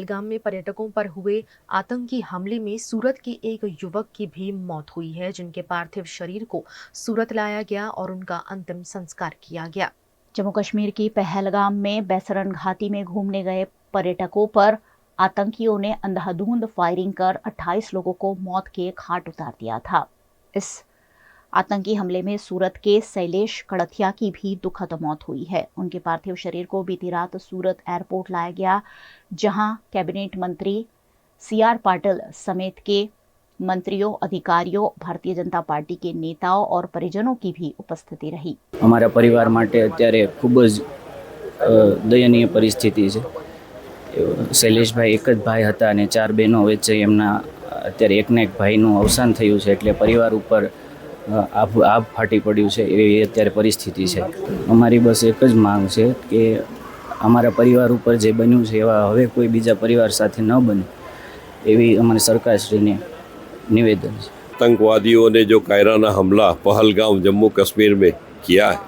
पहलगाम में पर्यटकों पर हुए आतंकी हमले में सूरत के एक युवक की भी मौत हुई है, जिनके पार्थिव शरीर को सूरत लाया गया और उनका अंतिम संस्कार किया गया। जम्मू कश्मीर की पहलगाम में बैसरन घाटी में घूमने गए पर्यटकों पर आतंकियों ने अंधाधुंध फायरिंग कर 28 लोगों को मौत के घाट उतार दिया था। इस आतंकी हमले में सूरत के शैलेश कड़थिया की भी दुखद मौत हुई है। उनके पार्थिव शरीर को बीती रात सूरत एयरपोर्ट लाया गया, जहां कैबिनेट मंत्री CR पाटिल समेत के मंत्रियों, अधिकारियों, भारतीय जनता पार्टी के नेताओं और परिजनों की भी उपस्थिति रही। हमारा परिवार माटे अत्यारे खूब ज दयनीय परिस्थिति है। शैलेषभाई एक ज भाई हता अने 4 बहनों वच्चे एमना अत्यारे एकने एक भाईनुं अवसान थयुं छे, एटले परिवार उपर आभ फाटी पड्युं छे एवी अत्यारे परिस्थिति छे। अमारी बस एक ज मांग छे के अमारा परिवार उपर जे बन्युं छे एवा हवे कोई बीजा परिवार साथे न बने एवी अमारी सरकारश्रीने निवेदन है। आतंकवादियों ने जो कायराना हमला पहलगाम जम्मू कश्मीर में किया है,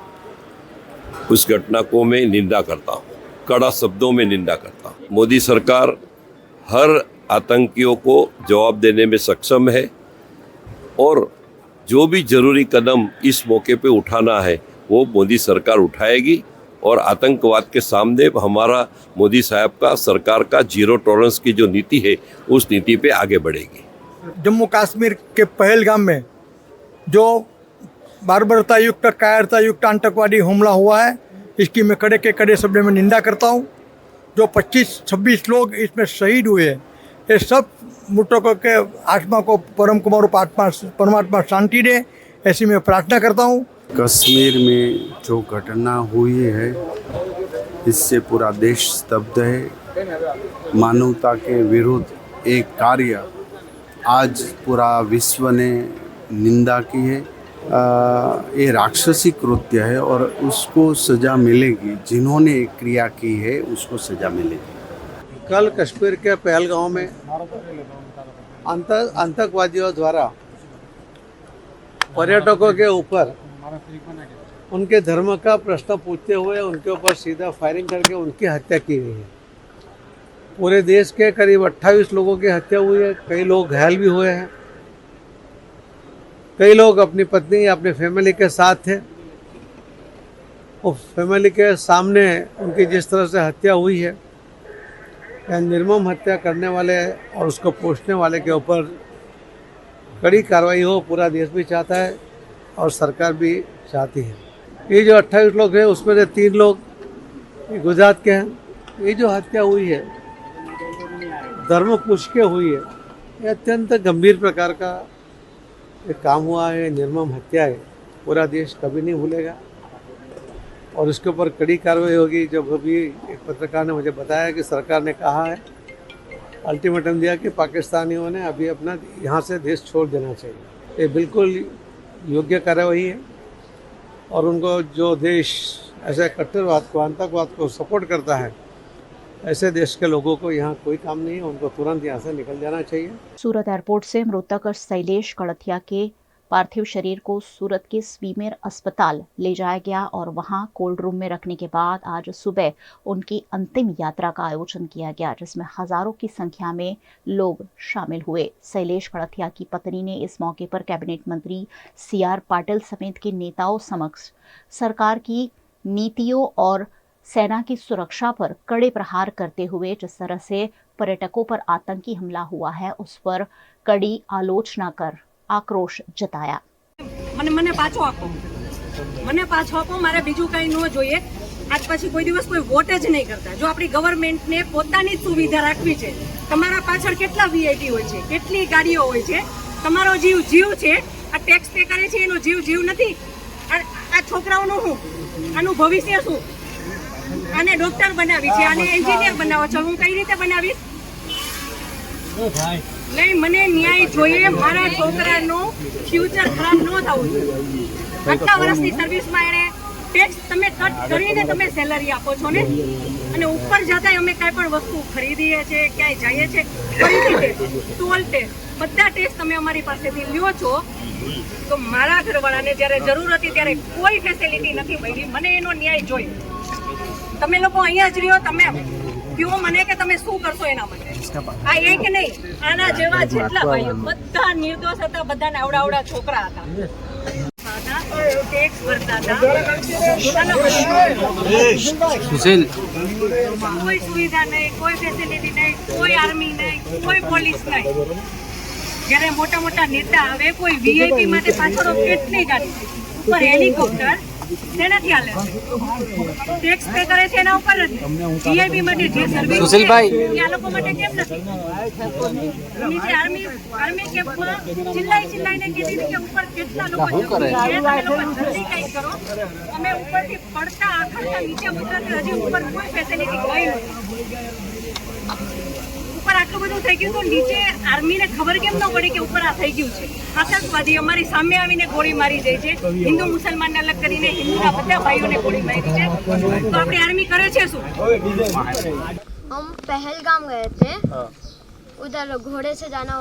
उस घटना को मैं निंदा करता हूँ, कड़ा शब्दों में निंदा करता हूँ। मोदी सरकार हर आतंकियों को जवाब देने में सक्षम है और जो भी जरूरी कदम इस मौके पे उठाना है वो मोदी सरकार उठाएगी और आतंकवाद के सामने हमारा मोदी साहब का सरकार का जीरो टॉलरेंस की जो नीति है उस नीति पे आगे बढ़ेगी। जम्मू कश्मीर के पहलगाम में जो बार्बरता युक्त, कायरता युक्त आतंकवादी हमला हुआ है, इसकी मैं कड़े के कड़े शब्दों में निंदा करता हूँ। जो 25-26 लोग इसमें शहीद हुए हैं, ये सब मृतकों के आत्मा को परम कुमार परमात्मा शांति दे, ऐसी मैं प्रार्थना करता हूँ। कश्मीर में जो घटना हुई है, इससे पूरा देश स्तब्ध है। मानवता के विरुद्ध एक कार्य आज पूरा विश्व ने निंदा की है। ये राक्षसी कृत्य है और उसको सज़ा मिलेगी। जिन्होंने क्रिया की है उसको सज़ा मिलेगी। कल कश्मीर के पहलगाम में आतंकवादियों द्वारा पर्यटकों के ऊपर उनके धर्म का प्रश्न पूछते हुए उनके ऊपर सीधा फायरिंग करके उनकी हत्या की गई है। पूरे देश के करीब 28 लोगों की हत्या हुई है। कई लोग घायल भी हुए हैं। कई लोग अपनी पत्नी या अपनी फैमिली के साथ थे। और फैमिली के सामने उनकी जिस तरह से हत्या हुई है, निर्मम हत्या करने वाले और उसको पोषने वाले के ऊपर कड़ी कार्रवाई हो, पूरा देश भी चाहता है और सरकार भी चाहती है। ये जो 28 लोग हैं उसमें से 3 लोग गुजरात के हैं। ये जो हत्या हुई है धर्म पूछ के हुई है, ये अत्यंत गंभीर प्रकार का एक काम हुआ है, निर्मम हत्या है। पूरा देश कभी नहीं भूलेगा और इसके ऊपर कड़ी कार्रवाई होगी। जब अभी एक पत्रकार ने मुझे बताया कि सरकार ने कहा है, अल्टीमेटम दिया कि पाकिस्तानियों ने अभी अपना यहाँ से देश छोड़ देना चाहिए। ये बिल्कुल योग्य कार्रवाई है और उनको जो देश ऐसे कट्टरवाद को, आतंकवाद को सपोर्ट करता है, ऐसे देश के लोगों को यहाँ कोई काम नहीं है, उनको तुरंत यहाँ से निकल जाना चाहिए। सूरत एयरपोर्ट से मृतक शैलेश कड़थिया के पार्थिव शरीर को सूरत के स्वीमेर अस्पताल ले जाया गया और वहां कोल्ड रूम में रखने के बाद आज सुबह उनकी अंतिम यात्रा का आयोजन किया गया, जिसमें हजारों की संख्या में लोग शामिल हुए। शैलेश कड़थिया की पत्नी ने इस मौके पर कैबिनेट मंत्री CR पाटिल समेत के नेताओं समक्ष सरकार की नीतियों और सेना की सुरक्षा पर कड़े प्रहार करते हुए जिस तरह से पर्यटकों पर आतंकी हमला हुआ है उस पर कड़ी आलोचना कर आक्रोश जताया। મને પાછો આપો, મારે બીજું કઈ ન જોઈએ। આજ પછી કોઈ દિવસ કોઈ વોટ જ નહીં કરતા। જો આપણી ગવર્નમેન્ટને પોતાની જ સુવિધા રાખવી છે, તમારા પાછળ કેટલા VIP હોય છે, કેટલી ગાડીઓ હોય છે, તમારો જીવ છે। આ ટેક્સ પે કરે છે એનો જીવ નથી। આ છોકરાઓનું શું, આનું ભવિષ્ય શું? આને ડોક્ટર બનાવી છે, આને એન્જિનિયર બનાવો છો, હું કઈ રીતે બનાવીશ? नहीं, मने न्याय જોઈએ। મારા છોકરાનો ફ્યુચર ખરાબ ન થવું જોઈએ। આટલા વર્ષની સર્વિસમાં એને ટેક્સ તમે કટ કરીને તમે સેલરી આપો છો ને, અને ઉપર જતા અમે કાંઈ પણ વસ્તુ ખરીદીએ છે, ક્યાંય જઈએ છે, ફરીથી ટેક્સ, ટોલ ટેક્સ, બધા ટેક્સ તમે અમારી પાસેથી લ્યો છો। તો મારા ઘરવાળાને જ્યારે જરૂર હતી ત્યારે કોઈ ફેસિલિટી નથી મળી। મને એનો ન્યાય જોઈએ। તમે લોકો અહીંયા જ રહ્યો, તમે કહો મને કે તમે શું કરશો એના માટે। આ એક નહીં, આના જેવા જેટલા ભાઈઓ બધા નિર્દોષ હતા, બધાને આવડા છોકરા હતા, ટેક્સ ભરતા હતા, કોઈ સુવિધા નહીં, કોઈ ફેસિલિટી નહીં, કોઈ આર્મી નહીં, કોઈ પોલીસ નહીં. જ્યારે મોટા મોટા નેતા આવે, કોઈ વીઆઈપી માટે પાછળ કેટલી ગાડી, ઉપર હેલિકોપ્ટર તેનાથી હાલે છે, ટેક્સ પે કરે છે એના ઉપર નથી. વીઆઈપી માટે જે સર્વિસ સુશીલભાઈ એ આ લોકો માટે કેમ નથી? નીચે આર્મી કેમ્પમાં ચિલ્લાઈને કહેતી હતી કે ઉપર કેટલા લોકો છે, તમે લોકો જલ્દી કંઈક કરો. અમે ઉપરથી પડતા આખડતા નીચે ઉતરતા, હજી ઉપર કોઈ ફેસિલિટી ગઈ નથી. ઉપર આટલું બધું થઈ ગયું તો નીચે આર્મીને ખબર કેમ ન પડી કે ઉપર આ થઈ ગયું છે? આતંકવાદી અમારી સામે આવીને ગોળી મારી જાય છે, હિન્દુ મુસલમાનને અલગ કરીને હિન્દુના બધા ભાઈઓને ગોળી મારી છે, તો આપણી આર્મી કરે છે શું? हम पहलगाम गए थे, उधर घोड़े से जाना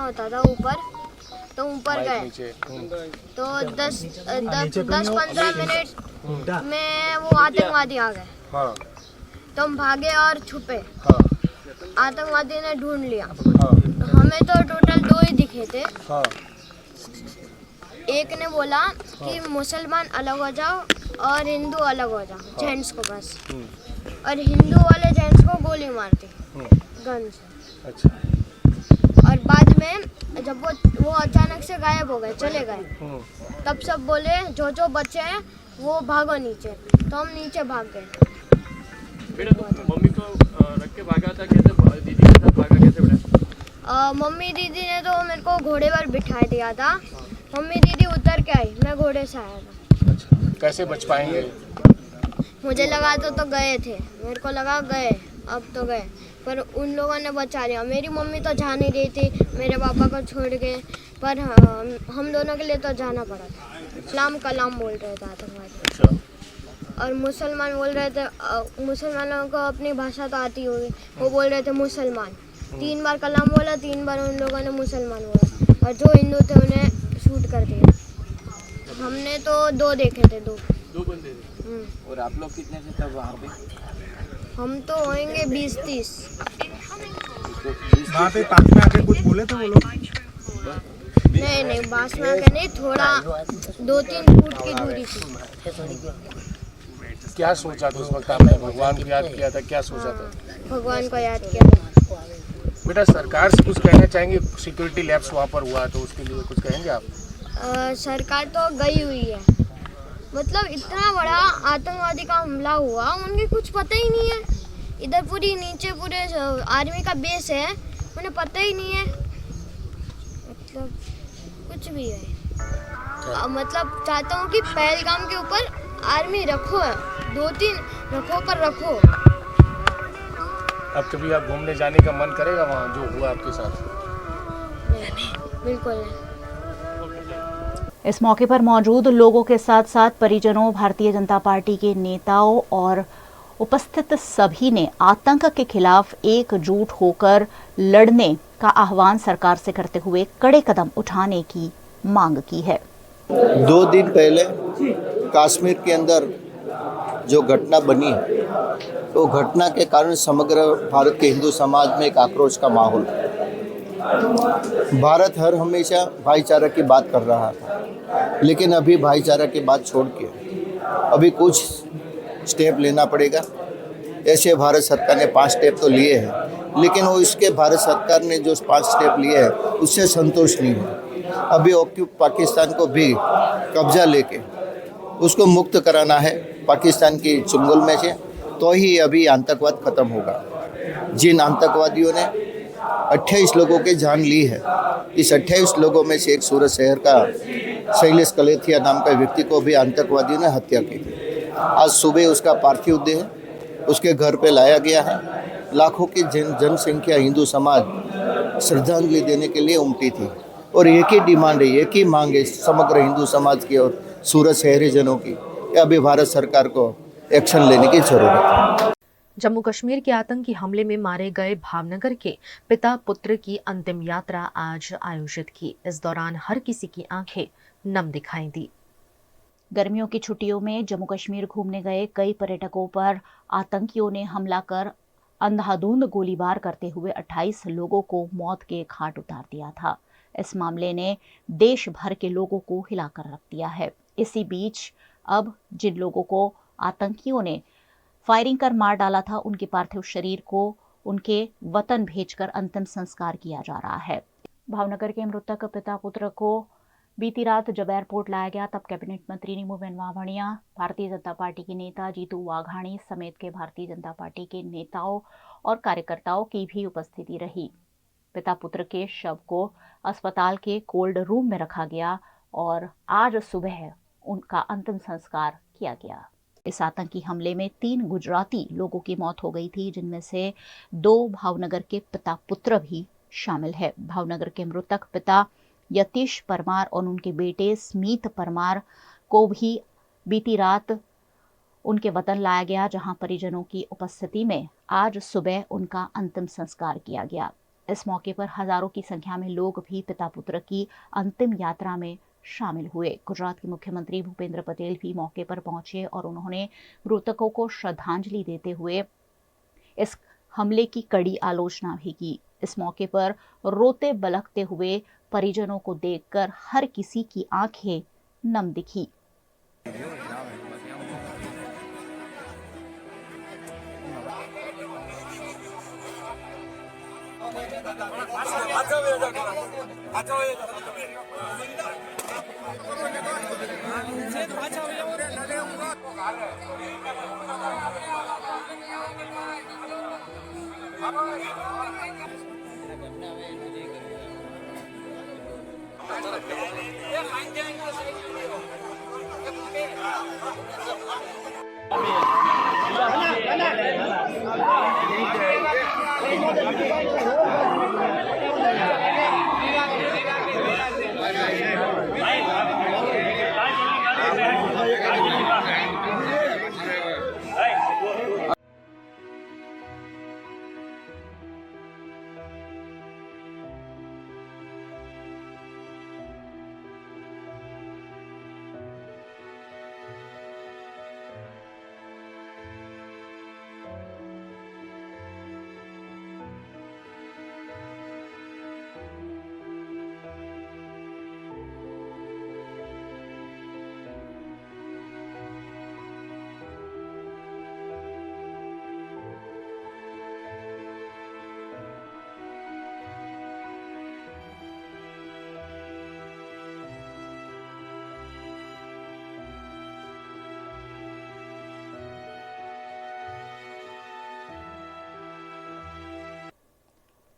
होता था ऊपर, तो ऊपर गए तो 10-15 मिनट में वो आतंकवादी आ गए, तो हम भागे और छुपे। आतंकवादी ने ढूंढ लिया, हमें तो टोटल 2 ही दिखे थे। एक ने बोला कि मुसलमान अलग हो जाओ और हिंदू अलग हो जाओ, जेंट्स को बस, और हिंदू वाले जेंट्स को गोली मारती गन से। अच्छा। और बाद में जब वो अचानक से गायब हो गए, चले गए, तब सब बोले जो बचे हैं वो भागो नीचे, तो हम नीचे भाग गए। मम्मी को रख के भागा था, कैसे दीदी के साथ भागा, कैसे बढ़ा? मम्मी दीदी ने तो मेरे को घोड़े पर बिठा दिया था, मम्मी दीदी उतर के आई, मैं घोड़े से आया था। अच्छा, कैसे बच पाएंगे? मुझे लगा तो गए थे, मेरे को लगा गए, अब तो गए, पर उन लोगों ने बचा लिया। मेरी मम्मी तो जा नहीं रही थी, मेरे पापा को छोड़ के, पर हम दोनों के लिए तो जाना पड़ा था। इस्लाम कलाम बोल रहे थे आतंकवादी। अच्छा। और मुसलमान बोल रहे थे, मुसलमानों को अपनी भाषा तो आती होगी, वो बोल रहे थे मुसलमान। 3 बार कलाम बोला, 3 बार उन लोगों ने मुसलमान बोला, और जो हिंदू थे उन्हें शूट कर दिया। हमने तो 2 देखे थे, 2 बंदे थे। और आप लोग कितने थे तब वहाँ पे? हम तो होंगे 20-30। वहाँ पे पास में आके कुछ बोले थे वो लोग? नहीं बास में आके नहीं, थोड़ा 2-3 फुट की दूरी थी। क्या सोचा था उस वक्त आपने? भगवान को याद किया था, क्या सोचा था? भगवान को याद किया था। बेटा, सरकार से कुछ कहना चाहेंगे? सिक्योरिटी लैप्स वहाँ पर हुआ तो उसके लिए कुछ कहेंगे आप? सरकार तो गई हुई है, मतलब इतना बड़ा आतंकवादी का हमला हुआ, उनके कुछ पता ही नहीं है। इधर पूरी नीचे पूरे आर्मी का बेस है, उन्हें पता ही नहीं है, मतलब कुछ भी है। मतलब चाहता हूँ कि पहलगाम के ऊपर आर्मी रखो, 2-3 रखो, पर रखो। अब कभी आप घूमने जाने का मन करेगा वहाँ जो हुआ आपके साथ? नहीं, बिल्कुल नहीं। इस मौके पर मौजूद लोगों के साथ साथ परिजनों, भारतीय जनता पार्टी के नेताओं और उपस्थित सभी ने आतंक के खिलाफ एकजुट होकर लड़ने का आह्वान सरकार से करते हुए कड़े कदम उठाने की मांग की है। 2 दिन पहले कश्मीर के अंदर जो घटना बनी, तो घटना के कारण समग्र भारत के हिंदू समाज में एक आक्रोश का माहौल। भारत हर हमेशा भाईचारा की बात कर रहा था, लेकिन अभी भाईचारा की बात छोड़ के अभी कुछ स्टेप लेना पड़ेगा। ऐसे भारत सरकार ने 5 स्टेप तो लिए हैं, लेकिन वो इसके भारत सरकार ने जो 5 स्टेप लिए हैं उससे संतोष नहीं है। अभी ऑक्यूप पाकिस्तान को भी कब्जा लेके उसको मुक्त कराना है पाकिस्तान की चुंगल में से, तो ही अभी आतंकवाद खत्म होगा। जिन आतंकवादियों ने 28 लोगों की जान ली है, इस 28 लोगों में से एक सूरत शहर का शैलेश कलेथिया नाम का व्यक्ति को भी आतंकवादियों ने हत्या की थी। आज सुबह उसका पार्थिव देह उसके घर पे लाया गया है। लाखों की जनसंख्या हिंदू समाज श्रद्धांजलि देने के लिए उमटी थी, और एक ही डिमांड है, एक ही मांग है समग्र हिंदू समाज की और सूरत शहरीजनों की, अभी भारत सरकार को एक्शन लेने की जरूरत है। जम्मू कश्मीर के आतंकी हमले में मारे गए भावनगर के पिता पुत्र की अंतिम यात्रा आज आयोजित की। इस दौरान हर किसी की आंखें नम दिखाई दी। गर्मियों की छुट्टियों में जम्मू कश्मीर घूमने गए कई पर्यटकों पर आतंकियों ने हमला कर अंधाधुंध गोलीबार करते हुए 28 लोगों को मौत के घाट उतार दिया था। इस मामले ने देश भर के लोगों को हिलाकर रख दिया है। इसी बीच अब जिन लोगों को आतंकियों ने फायरिंग कर मार डाला था, उनके पार्थिव शरीर को उनके वतन भेजकर अंतिम संस्कार किया जा रहा है। भावनगर के मृतक पिता पुत्र को बीती रात जब एयरपोर्ट लाया गया, तब कैबिनेट मंत्री नीमूबेन वावणिया, भारतीय जनता पार्टी के नेता जीतू वाघाणी समेत के भारतीय जनता पार्टी के नेताओं और कार्यकर्ताओं की भी उपस्थिति रही। पिता पुत्र के शव को अस्पताल के कोल्ड रूम में रखा गया और आज सुबह उनका अंतिम संस्कार किया गया। इस आतंकी हमले में 3 गुजराती लोगों की मौत हो गई थी, जिनमें से 2 भावनगर के पिता पुत्र भी शामिल है। भावनगर के मृतक पिता यतीश परमार और उनके बेटे स्मित परमार को भी बीती रात उनके वतन लाया गया, जहां परिजनों की उपस्थिति में आज सुबह उनका अंतिम संस्कार किया गया। इस मौके पर हजारों की संख्या में लोग भी पिता पुत्र की अंतिम यात्रा में शामिल हुए। गुजरात के मुख्यमंत्री भूपेंद्र पटेल भी मौके पर पहुंचे और उन्होंने मृतकों को श्रद्धांजलि देते हुए इस हमले की कड़ी आलोचना भी की। इस मौके पर रोते बलकते हुए परिजनों को देखकर हर किसी की आंखें नम दिखी।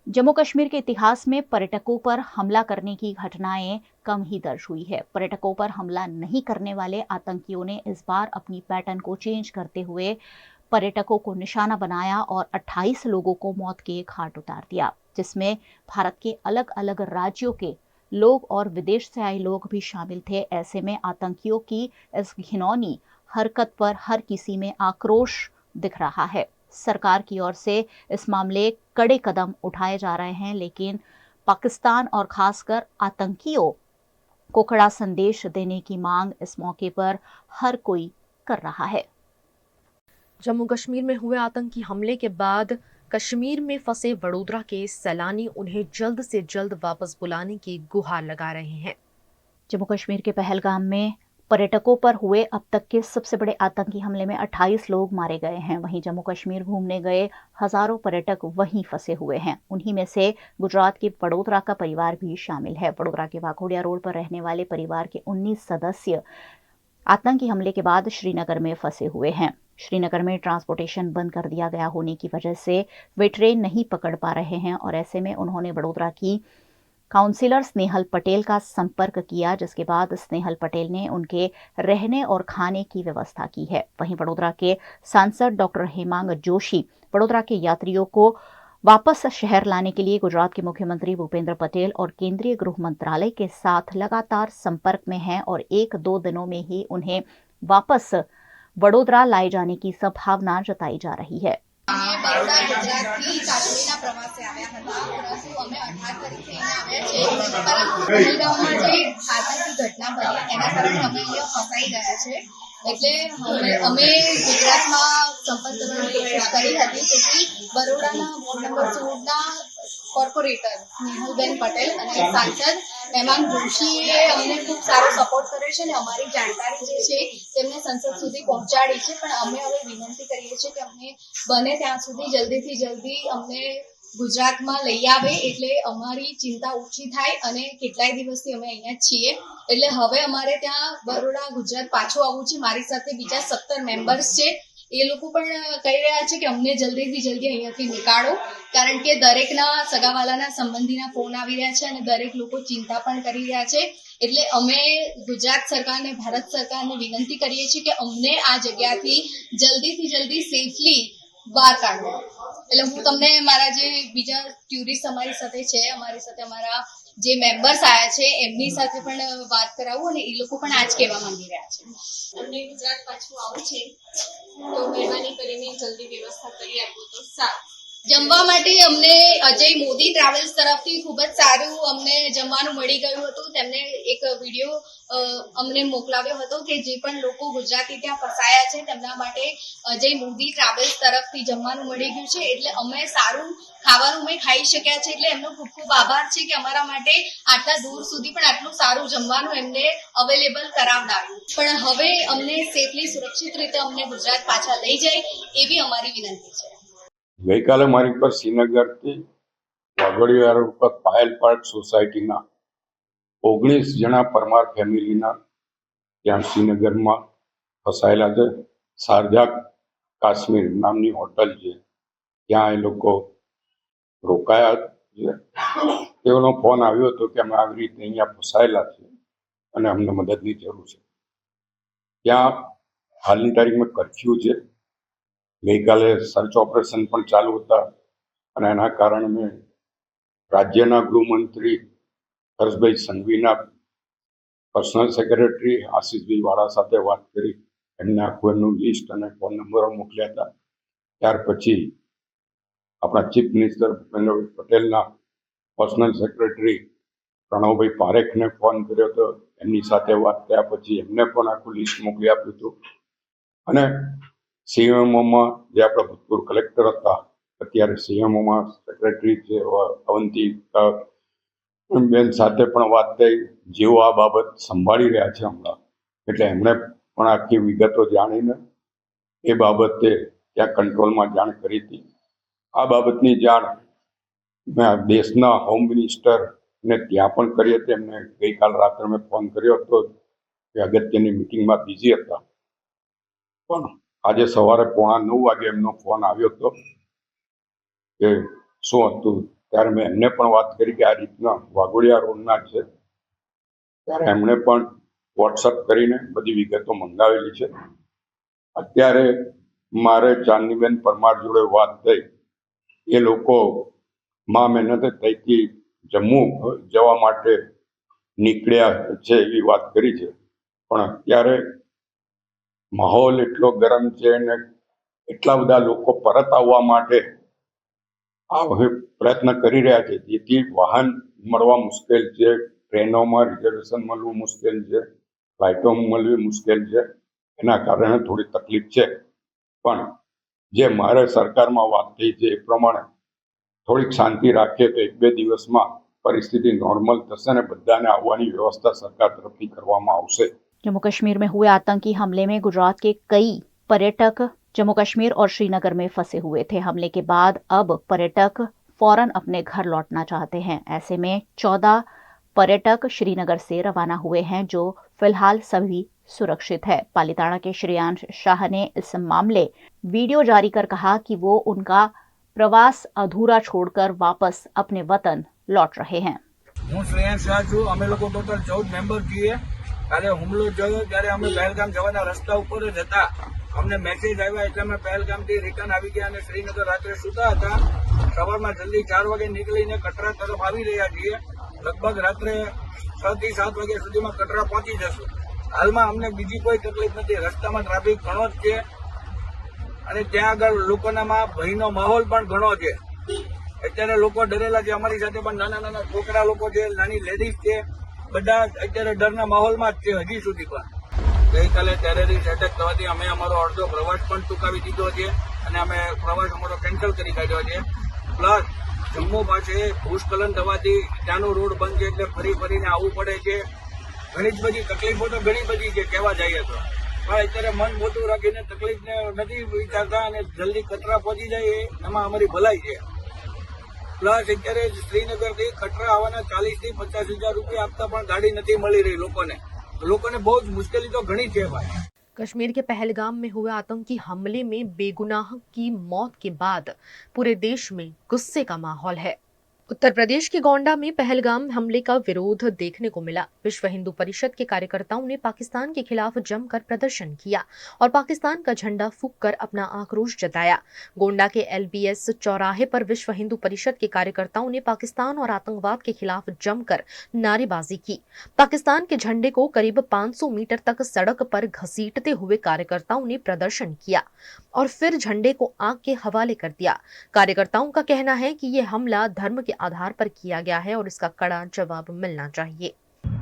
जम्मू कश्मीर के इतिहास में पर्यटकों पर हमला करने की घटनाएं कम ही दर्ज हुई है। पर्यटकों पर हमला नहीं करने वाले आतंकियों ने इस बार अपनी पैटर्न को चेंज करते हुए पर्यटकों को निशाना बनाया और 28 लोगों को मौत के घाट उतार दिया, जिसमें भारत के अलग अलग राज्यों के लोग और विदेश से आए लोग भी शामिल थे। ऐसे में आतंकियों की इस घिनौनी हरकत पर हर किसी में आक्रोश दिख रहा है। सरकार की ओर से इस मामले कड़े कदम उठाए जा रहे हैं, लेकिन पाकिस्तान और खासकर आतंकियों को कड़ा संदेश देने की मांग इस मौके पर हर कोई कर रहा है। जम्मू कश्मीर में हुए आतंकी हमले के बाद कश्मीर में फंसे वडोदरा के सैलानी उन्हें जल्द से जल्द वापस बुलाने की गुहार लगा रहे हैं। जम्मू कश्मीर के पहलगाम में पर्यटकों पर हुए अब तक के सबसे बड़े आतंकी हमले में 28 लोग मारे गए हैं। वहीं जम्मू कश्मीर घूमने गए हजारों पर्यटक वहीं फंसे हुए हैं। उन्हीं में से गुजरात के वडोदरा का परिवार भी शामिल है। वडोदरा के वाघोडिया रोड पर रहने वाले परिवार के 19 सदस्य आतंकी हमले के बाद श्रीनगर में फंसे हुए हैं। श्रीनगर में ट्रांसपोर्टेशन बंद कर दिया गया होने की वजह से वे ट्रेन नहीं पकड़ पा रहे हैं और ऐसे में उन्होंने वडोदरा की काउंसिलर स्नेहल पटेल का संपर्क किया, जिसके बाद स्नेहल पटेल ने उनके रहने और खाने की व्यवस्था की है। वहीं वडोदरा के सांसद डॉक्टर हेमांग जोशी वडोदरा के यात्रियों को वापस शहर लाने के लिए गुजरात के मुख्यमंत्री भूपेंद्र पटेल और केंद्रीय गृह मंत्रालय के साथ लगातार संपर्क में हैं और 1-2 दिनों में ही उन्हें वापस वडोदरा लाए जाने की संभावना जताई जा रही है। ગુજરાતથી કાશ્મીરના પ્રવાસે આવ્યા હતા, પરંતુ અમે 18 તારીખે અહીંયા આવ્યા છે, પરંતુ પહલગામમાં જે આતંકી ઘટના બની એના કારણે અમે અહીંયા ફસાઈ ગયા છે એટલે અમે ગુજરાતમાં સંપર્ક કરવાની કોશિશ કરી હતી, તેથી બરોડાના વોર્ડ નંબર 16ના કોર્પોરેટર નેહલબેન પટેલ અને સાંસદ હેમાંગ જોશીએ અમને ખૂબ સારો સપોર્ટ કર્યો છે અને અમારી જાણકારી જે છે તેમને સંસદ સુધી પહોંચાડી છે. પણ અમે હવે વિનંતી કરીએ છીએ કે અમને બને ત્યાં સુધી જલ્દીથી જલ્દી અમને ગુજરાતમાં લઈ આવે એટલે અમારી ચિંતા ઓછી થાય. અને કેટલાય દિવસથી અમે અહીંયા જ છીએ, એટલે હવે અમારે ત્યાં બરોડા ગુજરાત પાછું આવવું છે. મારી સાથે બીજા 17 મેમ્બર્સ છે, એ લોકો પણ કહી રહ્યા છે કે અમને જલ્દીથી જલ્દી અહીંયાથી નીકાળો, કારણ કે દરેકના સગાવાલાના સંબંધીના ફોન આવી રહ્યા છે અને દરેક લોકો ચિંતા પણ કરી રહ્યા છે. એટલે અમે ગુજરાત સરકારને, ભારત સરકારને વિનંતી કરીએ છીએ કે અમને આ જગ્યાથી જલ્દીથી જલ્દી સેફલી બહાર કાઢો. એટલે હું તમને મારા જે બીજા ટુરિસ્ટ અમારી સાથે છે, અમારી સાથે અમારા જે મેમ્બર્સ આવ્યા છે એમની સાથે પણ વાત કરાવું, અને એ લોકો પણ આજ કહેવા માંગી રહ્યા છે. અમને ગુજરાત પાછું આવું છે, તો મહેરબાની કરીને જલ્દી વ્યવસ્થા કરી આપો તો સારું. જમવા માટે અમને અજય મોદી ટ્રાવેલ્સ તરફથી ખૂબ જ સારું અમને જમવાનું મળી ગયું હતું. તેમને એક વિડીયો અમને મોકલાવ્યો હતો કે જે પણ લોકો ગુજરાતી ત્યાં ફસાયા છે તેમના માટે અજય મોદી ટ્રાવેલ્સ તરફથી જમવાનું મળી ગયું છે. એટલે અમે સારું ખાવાનું અમે ખાઈ શક્યા છે, એટલે એમનો ખૂબ ખૂબ આભાર છે કે અમારા માટે આટલા દૂર સુધી પણ આટલું સારું જમવાનું એમને અવેલેબલ કરાવડાવ્યું. પણ હવે અમને સેફલી, સુરક્ષિત રીતે અમને ગુજરાત પાછા લઈ જાય એવી અમારી વિનંતી છે. ગઈકાલે મારી પર શ્રીનગરથી વાઘોડિયા રોડ ઉપર પાયલ પાર્ક સોસાયટીના 19 જણા પરમાર ફેમિલીના ત્યાં શ્રીનગરમાં ફસાયેલા છે. શારજા કાશ્મીર નામની હોટલ છે, ત્યાં એ લોકો રોકાયા છે. તેઓનો ફોન આવ્યો હતો કે અમે આવી રીતે અહીંયા ફસાયેલા છે અને અમને મદદની જરૂર છે. ત્યાં હાલની તારીખમાં કર્ફ્યુ છે. ગઈકાલે સર્ચ ઓપરેશન પણ ચાલુ હતા અને એના કારણે મેં રાજ્યના ગૃહમંત્રી હર્ષભાઈ સંઘવીના પર્સનલ સેક્રેટરી આશીષભાઈ વાળા સાથે વાત કરી, એમને આખું એનું લિસ્ટ અને ફોન નંબરો મોકલ્યા હતા. ત્યાર પછી આપણા ચીફ મિનિસ્ટર ભૂપેન્દ્રભાઈ પટેલના પર્સનલ સેક્રેટરી પ્રણવભાઈ પારેખને ફોન કર્યો હતો. એમની સાથે વાત થયા પછી એમને પણ આખું લિસ્ટ મોકલી આપ્યું હતું. અને સીએમઓમાં જે આપણા ભૂતપૂર્વ કલેક્ટર હતા, અત્યારે સીએમઓમાં સેક્રેટરી છે અવંતિકા બેન સાથે પણ વાત થઈ, જેઓ આ બાબત સંભાળી રહ્યા છે હમણાં. એટલે એમણે પણ આખી વિગતો જાણીને એ બાબતે ત્યાં કંટ્રોલમાં જાણ કરી હતી. આ બાબતની જાણ મેં દેશના હોમ મિનિસ્ટરને ત્યાં પણ કરી હતી. એમને ગઈકાલ રાત્રે મેં ફોન કર્યો હતો કે અગત્યની મિટિંગમાં બિઝી હતા, પણ આજે સવારે 9:15 વાગે એમનો ફોન આવ્યો હતો કે શું હતું. ત્યારે મેં એમને પણ વાત કરી કે આ રીતના વાઘોડિયા રોડના છે. ત્યારે એમણે પણ વોટ્સઅપ કરીને બધી વિગતો મંગાવેલી છે. અત્યારે મારે ચાંદનીબેન પરમાર જોડે વાત થઈ, એ લોકો મહેનતે ત્યાંથી જમ્મુ જવા માટે નીકળ્યા છે એવી વાત કરી છે. પણ અત્યારે માહોલ એટલો ગરમ છે અને એટલા બધા લોકો પરત આવવા માટે આ પ્રયત્ન કરી રહ્યા છે, જેથી વાહન મળવા મુશ્કેલ છે, ટ્રેનોમાં રિઝર્વેશન મળવું મુશ્કેલ છે, ફ્લાઇટોમાં મળવી મુશ્કેલ છે. એના કારણે થોડી તકલીફ છે. પણ જે મારે સરકારમાં વાત થઈ છે એ પ્રમાણે થોડીક શાંતિ રાખીએ તો 1-2 દિવસમાં परिस्थिति नॉर्मल थशे ने बधाने आववानी व्यवस्था सरकार तरफथी करवामां आवशे। जम्मू कश्मीर में हुए आतंकी हमले में गुजरात के कई पर्यटक जम्मू कश्मीर और श्रीनगर में फंसे हुए थे। हमले के बाद अब पर्यटक फौरन अपने घर लौटना चाहते हैं। ऐसे में 14 पर्यटक श्रीनगर से रवाना हुए हैं, जो फिलहाल सभी सुरक्षित है। पालिताना के श्रेयांश शाह ने इस मामले वीडियो जारी कर कहा कि वो उनका प्रवास अधूरा छोड़कर वापस अपने वतन लौट रहे हैं। હું શ્રેયાંશ શાહ છું। અમે લોકો ટોટલ 14 મેમ્બર છીએ। ત્યારે હુમલો જોયો ત્યારે અમે પહેલગામ જવાના રસ્તા ઉપર જ હતા। અમને મેસેજ આવ્યા એટલે અમે પહેલગામથી રિટર્ન આવી ગયા અને શ્રીનગર રાત્રે સૂતા હતા। સવારમાં જલ્દી 4 વાગે નીકળીને કટરા તરફ આવી રહ્યા છીએ। લગભગ રાત્રે 6 થી 7 વાગ્યા સુધીમાં કટરા પહોંચી જશું। હાલમાં અમને બીજી કોઈ તકલીફ નથી। રસ્તામાં ટ્રાફિક ઘણો જ છે અને ત્યાં આગળ લોકોનામાં ભયનો માહોલ પણ ઘણો છે। અત્યારે લોકો ડરેલા છે। અમારી સાથે પણ નાના નાના છોકરા લોકો છે, નાની લેડીઝ છે, બધા અત્યારે ડરના માહોલમાં જ છે હજી સુધી પણ। ગઈકાલે ટેરરિસ્ટ એટેક થવાથી અમે અમારો અડધો પ્રવાસ પણ ચૂકાવી દીધો છે અને અમે પ્રવાસ અમારો કેન્સલ કરી કાઢ્યો છે. પ્લસ જમ્મુ પાસે ભૂસ્ખલન થવાથી ત્યાંનો રોડ બંધ છે એટલે ફરી ફરીને આવવું પડે છે. ઘણી જ બધી તકલીફો તો ઘણી બધી છે કહેવા જઈએ તો, પણ અત્યારે મન મોટું રાખીને તકલીફને નથી વિચારતા અને જલ્દી કટરા પહોંચી જાય એમાં અમારી ભલાઈ છે. પ્લસ અત્યારે શ્રીનગરથી કટરા આવવાના 40,000 થી 50,000 રૂપિયા આપતા પણ ગાડી નથી મળી રહી લોકોને બહુ જ મુશ્કેલી तो घनी है भाई। कश्मीर के पहलगाम में हुए आतंकी हमले में बेगुनाह की मौत के बाद पूरे देश में गुस्से का माहौल है। उत्तर प्रदेश के गोंडा में पहलगाम हमले का विरोध देखने को मिला। विश्व हिंदू परिषद के कार्यकर्ताओं ने पाकिस्तान के खिलाफ जमकर प्रदर्शन किया और पाकिस्तान का झंडा फूंककर अपना आक्रोश जताया। गोंडा के LBS चौराहे पर विश्व हिंदू परिषद के कार्यकर्ताओं ने पाकिस्तान और आतंकवाद के खिलाफ जमकर नारेबाजी की। पाकिस्तान के झंडे को करीब 500 मीटर तक सड़क पर घसीटते हुए कार्यकर्ताओं ने प्रदर्शन किया और फिर झंडे को आग के हवाले कर दिया। कार्यकर्ताओं का कहना है कि ये हमला धर्म के आधार पर किया गया है और इसका कड़ा जवाब मिलना चाहिए।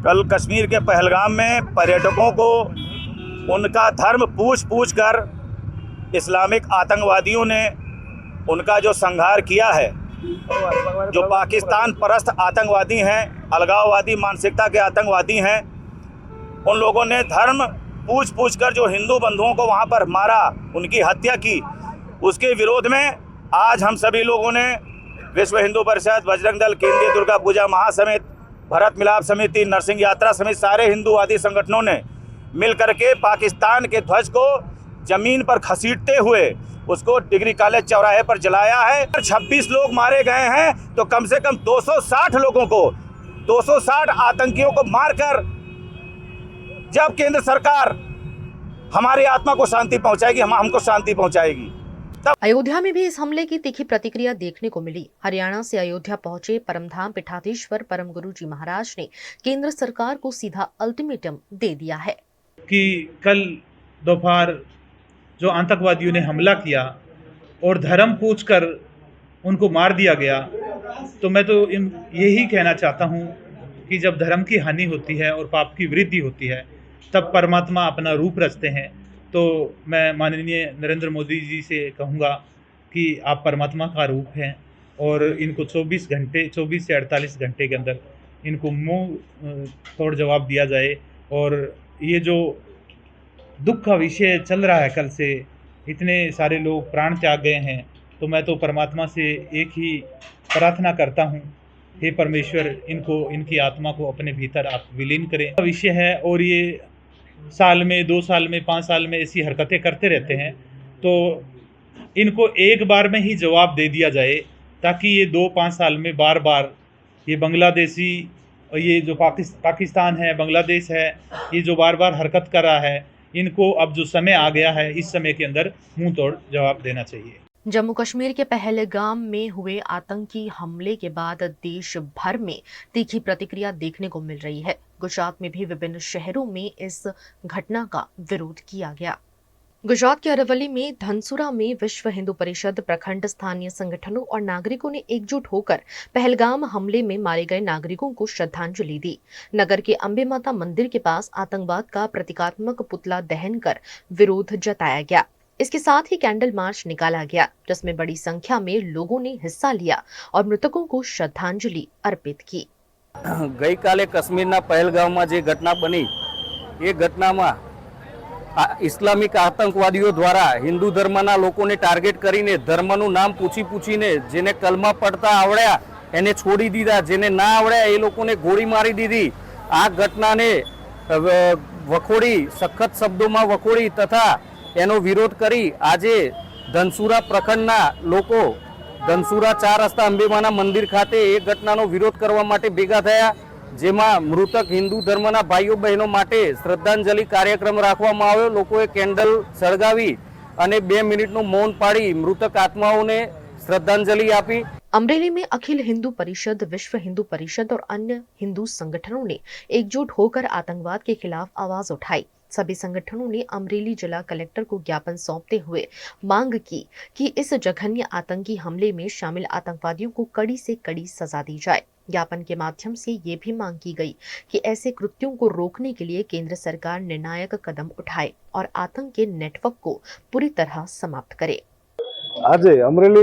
कल कश्मीर के पहलगाम में पर्यटकों को उनका धर्म पूछ कर इस्लामिक आतंकवादियों ने उनका जो संहार किया है, जो पाकिस्तान परस्त आतंकवादी हैं, अलगाववादी मानसिकता के आतंकवादी हैं, उन लोगों ने धर्म पूछ कर जो हिंदू बंधुओं को वहाँ पर मारा, उनकी हत्या की, उसके विरोध में आज हम सभी लोगों ने विश्व हिंदू परिषद, बजरंग दल, केंद्रीय दुर्गा पूजा महासमिति, भरत मिलाप समिति, नरसिंह यात्रा समिति, सारे हिंदूवादी संगठनों ने मिल करके पाकिस्तान के ध्वज को जमीन पर घसीटते हुए उसको डिग्री कॉलेज चौराहे पर जलाया है। 26 लोग मारे गए हैं तो कम से कम 260 लोगों को, 260 आतंकियों को मारकर जब केंद्र सरकार हमारी आत्मा को शांति पहुंचाएगी, हमको शांति पहुंचाएगी। अयोध्या में भी इस हमले की तीखी प्रतिक्रिया देखने को मिली। हरियाणा से अयोध्या पहुंचे परमधाम पीठाधीश्वर परम गुरु जी महाराज ने केंद्र सरकार को सीधा अल्टीमेटम दे दिया है कि कल दोपहर जो आतंकवादियों ने हमला किया और धर्म पूछकर उनको मार दिया गया, तो मैं तो यही कहना चाहता हूँ कि जब धर्म की हानि होती है और पाप की वृद्धि होती है तब परमात्मा अपना रूप रचते हैं। तो मैं माननीय नरेंद्र मोदी जी से कहूँगा कि आप परमात्मा का रूप हैं और इनको 24 से 48 घंटे के अंदर इनको मुंह तोड़ जवाब दिया जाए। और ये जो दुख का विषय चल रहा है, कल से इतने सारे लोग प्राण त्याग गए हैं, तो मैं तो परमात्मा से एक ही प्रार्थना करता हूँ, हे परमेश्वर, इनको, इनकी आत्मा को अपने भीतर आप विलीन करें। विषय है और ये साल में, 2 साल में, 5 साल में ऐसी हरकतें करते रहते हैं, तो इनको एक बार में ही जवाब दे दिया जाए ताकि ये 2-5 साल में बार बार ये बांग्लादेशी, ये जो पाकिस्तान है, बांग्लादेश है, ये जो बार बार हरकत कर रहा है, इनको अब जो समय आ गया है, इस समय के अंदर मुंह तोड़ जवाब देना चाहिए। जम्मू कश्मीर के पहलगाम में हुए आतंकी हमले के बाद देश भर में तीखी प्रतिक्रिया देखने को मिल रही है। गुजरात में भी विभिन्न शहरों में इस घटना का विरोध किया गया। गुजरात के अरवली में धनसुरा में विश्व हिंदू परिषद, प्रखंड, स्थानीय संगठनों और नागरिकों ने एकजुट होकर पहलगाम हमले में मारे गए नागरिकों को श्रद्धांजलि दी। नगर के अंबे माता मंदिर के पास आतंकवाद का प्रतीकात्मक पुतला दहन कर विरोध जताया गया। इसके साथ ही कैंडल मार्च निकाला गया, जिसमें बड़ी संख्या में लोगों ने हिस्सा लिया और मृतकों को श्रद्धांजलि अर्पित की। गई काले कश्मीर पहलगाम में जो घटना बनी, ये घटना में इस्लामिक आतंकवादियों द्वारा हिंदू धर्मना लोकोने टार्गेट करीने धर्मનું નામ પૂછીને જેને કલમા પડતા આવડ્યા એને છોડી દીધા, જેને ના આવડ્યા એ લોકોને ગોળી મારી દીધી। આ ઘટનાને વખોડી, સખત શબ્દોમાં વખોડી તથા એનો વિરોધ કરી આજે ધનસુરા પ્રખંડના લોકો ધનસુરા 4 રસ્તા અંબેમાના મંદિર ખાતે એ ઘટનાનો વિરોધ કરવા માટે ભેગા થયા, જેમાં મૃતક હિન્દુ ધર્મના ભાઈઓ બહેનો માટે શ્રદ્ધાંજલિ કાર્યક્રમ રાખવામાં આવ્યો। લોકોએ કેન્ડલ સળગાવી અને 2 મિનિટનું મૌન પાડી મૃતક આત્માઓને શ્રદ્ધાંજલિ આપી। अमरेली में अखिल हिंदू परिषद, विश्व हिंदू परिषद और अन्य हिंदू संगठनों ने एकजुट होकर आतंकवाद के खिलाफ आवाज उठाई। सभी संगठनों ने अमरेली जिला कलेक्टर को ज्ञापन सौंपते हुए मांग की कि इस जघन्य आतंकी हमले में शामिल आतंकवादियों को कड़ी से कड़ी सजा दी जाए। ज्ञापन के माध्यम से ये भी मांग की गई कि ऐसे कृत्यों को रोकने के लिए केंद्र सरकार निर्णायक कदम उठाए और आतंक के नेटवर्क को पूरी तरह समाप्त करे। આજે અમરેલી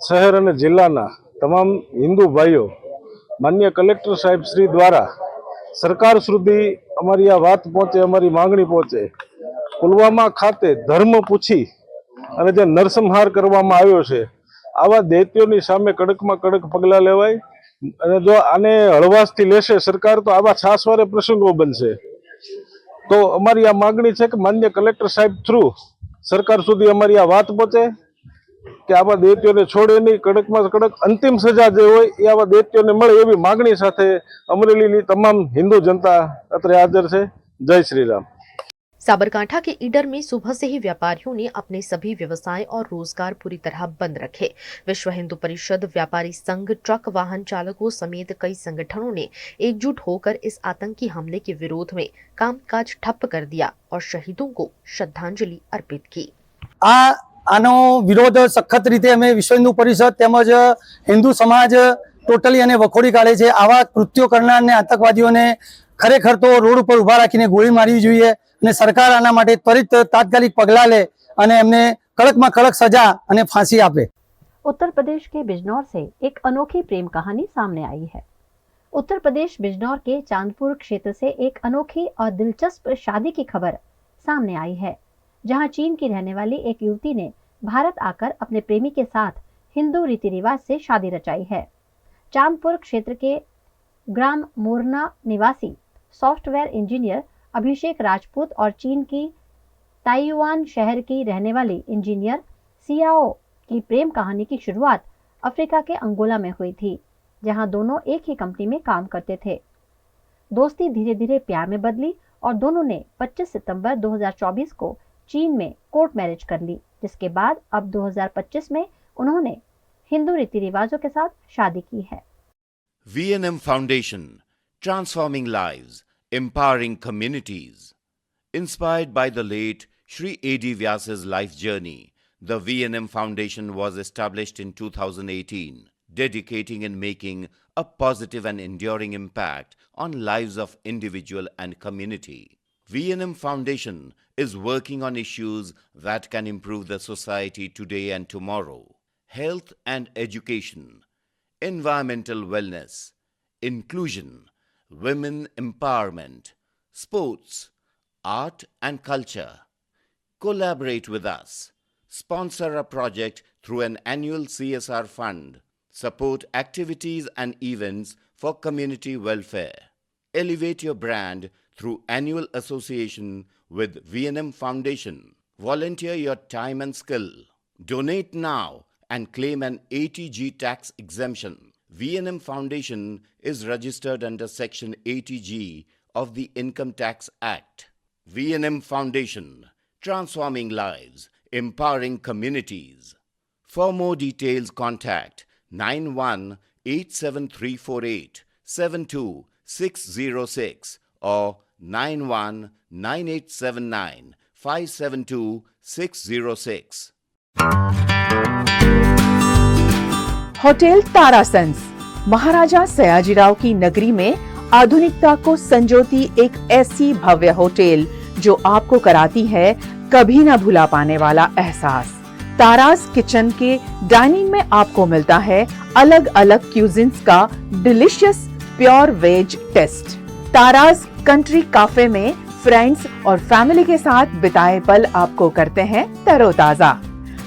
શહેર અને જિલ્લાના તમામ હિન્દુ ભાઈઓ માન્ય કલેક્ટર સાહેબ શ્રી દ્વારા સરકાર સુધી અમારી આ વાત પહોંચે, અમારી માંગણી પહોંચે। પુલવામા ખાતે ધર્મ પૂછી અને જે નરસંહાર કરવામાં આવ્યો છે, આવા દૈત્યોની સામે કડકમાં કડક પગલાં લેવાય અને જો આને હળવાશથી લેશે સરકાર તો આવા છાસવારે પ્રસંગો બનશે। તો અમારી આ માંગણી છે કે માન્ય કલેક્ટર સાહેબ થ્રુ સરકાર સુધી અમારી આ વાત પહોંચે કે આવા દૈત્યોને છોડે નહીં, કડકમાં કડક અંતિમ સજા જે હોય એ આવા દૈત્યોને મળે એવી માગણી સાથે અમરેલીની તમામ હિન્દુ जनता અત્રે હાજર છે। जय श्री राम। साबरकांठा के ईडर में सुबह से ही व्यापारियों ने अपने सभी व्यवसाय और रोजगार पूरी तरह बंद रखे। विश्व हिंदू परिषद, व्यापारी संघ, ट्रक वाहन चालकों समेत कई संगठनों ने एकजुट होकर इस आतंकी हमले के विरोध में कामकाज ठप कर दिया और शहीदों को श्रद्धांजलि अर्पित की। આનો વિરોધ સખત રીતે અમે વિશ્વ હિન્દુ પરિષદ તેમજ હિન્દુ સમાજ ટોટલી અને વખોડી કાઢે છે। આવા કૃત્યો કરનારને આતંકવાદીઓને ખરેખર તો રોડ ઉપર ઊભા રાખીને ગોળી મારવી જોઈએ અને સરકાર આના માટે ત્વરિત તાત્કાલિક પગલાં લે અને એમને કડકમાં કડક સજા અને ફાંસી આપે। उत्तर प्रदेश के बिजनौर से एक अनोखी प्रेम कहानी सामने आई है। उत्तर प्रदेश बिजनौर के चांदपुर क्षेत्र से एक अनोखी और दिलचस्प शादी की खबर सामने आई है, जहां चीन की रहने वाली एक युवती ने भारत आकर अपने प्रेमी के साथ हिंदू रीति रिवाज से शादी रचाई है। चांदपुर क्षेत्र के ग्राम मोरना निवासी सॉफ्टवेयर इंजीनियर अभिषेक राजपूत और चीन की ताइवान शहर की रहने वाली इंजीनियर सियाओ की प्रेम कहानी की शुरुआत अफ्रीका के अंगोला में हुई थी, जहां दोनों एक ही कंपनी में काम करते थे। दोस्ती धीरे धीरे प्यार में बदली और दोनों ने 25 सितंबर 2024 को चीन में कोर्ट मैरिज कर ली, जिसके बाद अब 2025 में उन्होंने हिंदू रीति रिवाजों के साथ शादी की है। V&M Foundation, transforming lives, empowering communities. Inspired by the late Shri A.D. Vyas's life journey, the V&M Foundation was established in 2018, dedicating and making a positive and enduring impact on lives of individual and community. V&M Foundation is working on issues that can improve the society today and tomorrow. Health and education, environmental wellness, inclusion, women empowerment, sports, art and culture. Collaborate with us. Sponsor a project through an annual CSR fund. Support activities and events for community welfare. Elevate your brand through annual association with V&M Foundation. Volunteer your time and skill. Donate now and claim an ATG tax exemption. V&M Foundation is registered under Section 80G of the Income Tax Act. V&M Foundation, transforming lives, empowering communities. For more details, contact 918734872606 or 919879572606. Hotel तारासंस महाराजा सयाजीराव की नगरी में आधुनिकता को संजोती एक ऐसी भव्य hotel जो आपको कराती है कभी न भुला पाने वाला एहसास। तारास किचन के डाइनिंग में आपको मिलता है अलग अलग क्यूजिन्स का delicious pure veg taste. Taras country cafe में फ्रेंड्स और फैमिली के साथ बिताए पल आपको करते हैं तरोताजा।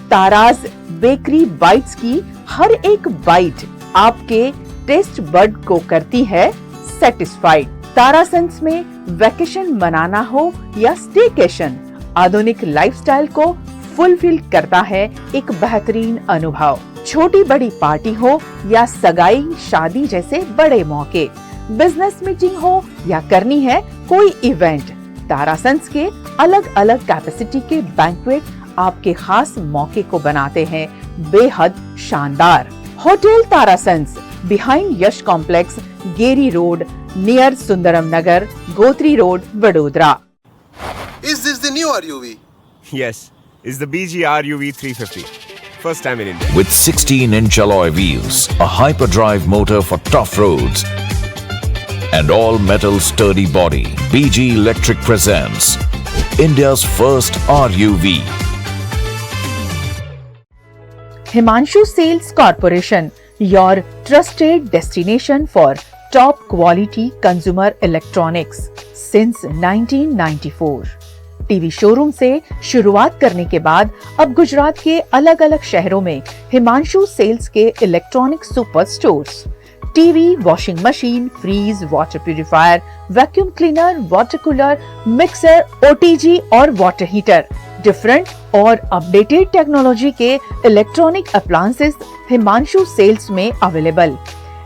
तारास बेकरी बाइट्स की हर एक बाइट आपके टेस्ट बड को करती है सेटिस्फाइड। तारासंस में वैकेशन मनाना हो या स्टेकेशन, आधुनिक लाइफस्टाइल को फुलफिल करता है एक बेहतरीन अनुभव। छोटी बड़ी पार्टी हो या सगाई शादी जैसे बड़े मौके, बिजनेस मीटिंग हो या करनी है कोई इवेंट, तारासंस के अलग अलग कैपेसिटी के बैंक्वेट आपके खास मौके को बनाते हैं बेहद शानदार। Hotel Tarasons behind Yash complex, Geri road, near Sundaram Nagar, Gotri road, Vadodara. Is this the new RUV? Yes, it's the BG RUV 350. first time in India. With 16-inch alloy wheels, a hyperdrive motor for tough roads, and all-metal sturdy body, BG Electric presents India's first RUV. Himanshu Sales Corporation, your trusted destination for top quality consumer electronics since 1994. TV showroom से शुरुआत करने के बाद अब गुजरात के अलग अलग शहरों में हिमांशु सेल्स के electronic super stores, TV, washing machine, fridge, water purifier, vacuum cleaner, water cooler, mixer, OTG और वाटर हीटर, डिफरेंट और अपडेटेड टेक्नोलॉजी के इलेक्ट्रॉनिक अप्लायंसेस हिमांशु सेल्स में अवेलेबल।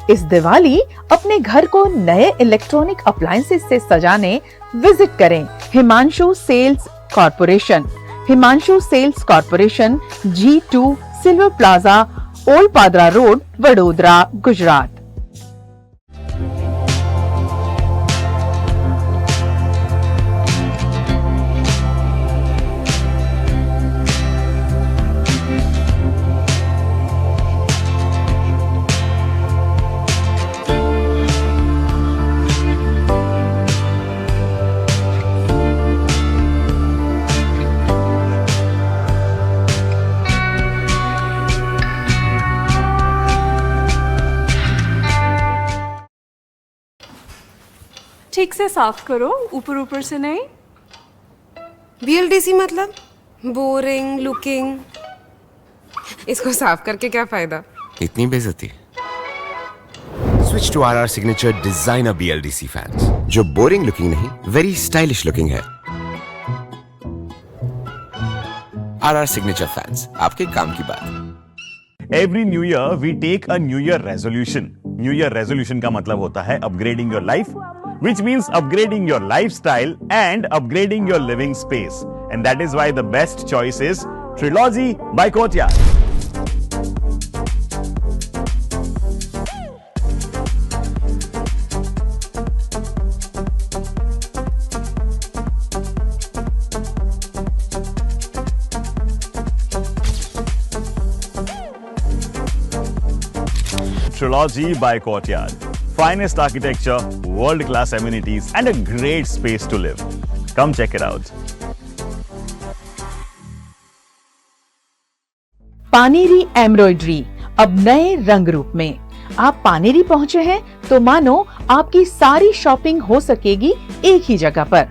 इस दिवाली अपने घर को नए इलेक्ट्रॉनिक अप्लायंसेस से सजाने विजिट करें Himanshu sales corporation. Himanshu sales corporation, G2 silver plaza, old Padra road, Vadodara, Gujarat. ठीक से साफ करो, ऊपर ऊपर से नहीं। VLDC मतलब बोरिंग लुकिंग, इसको साफ करके क्या फायदा? इतनी बेइज्जती। Switch to RR Signature Designer BLDC fans, जो बोरिंग लुकिंग नहीं, वेरी स्टाइलिश लुकिंग है। RR Signature fans, आपके काम की बात। Every new year we take a new year resolution. New year resolution का मतलब होता है upgrading your life, which means upgrading your lifestyle and upgrading your living space. And that is why the best choice is Trilogy by Courtyard. Trilogy by Courtyard. Finest architecture, world-class amenities, and a great space to live. Come check it out. Paneri embroidery अब नए रंग रूप में। आप पानेरी पहुंचे हैं तो मानो आपकी सारी शॉपिंग हो सकेगी एक ही जगह पर।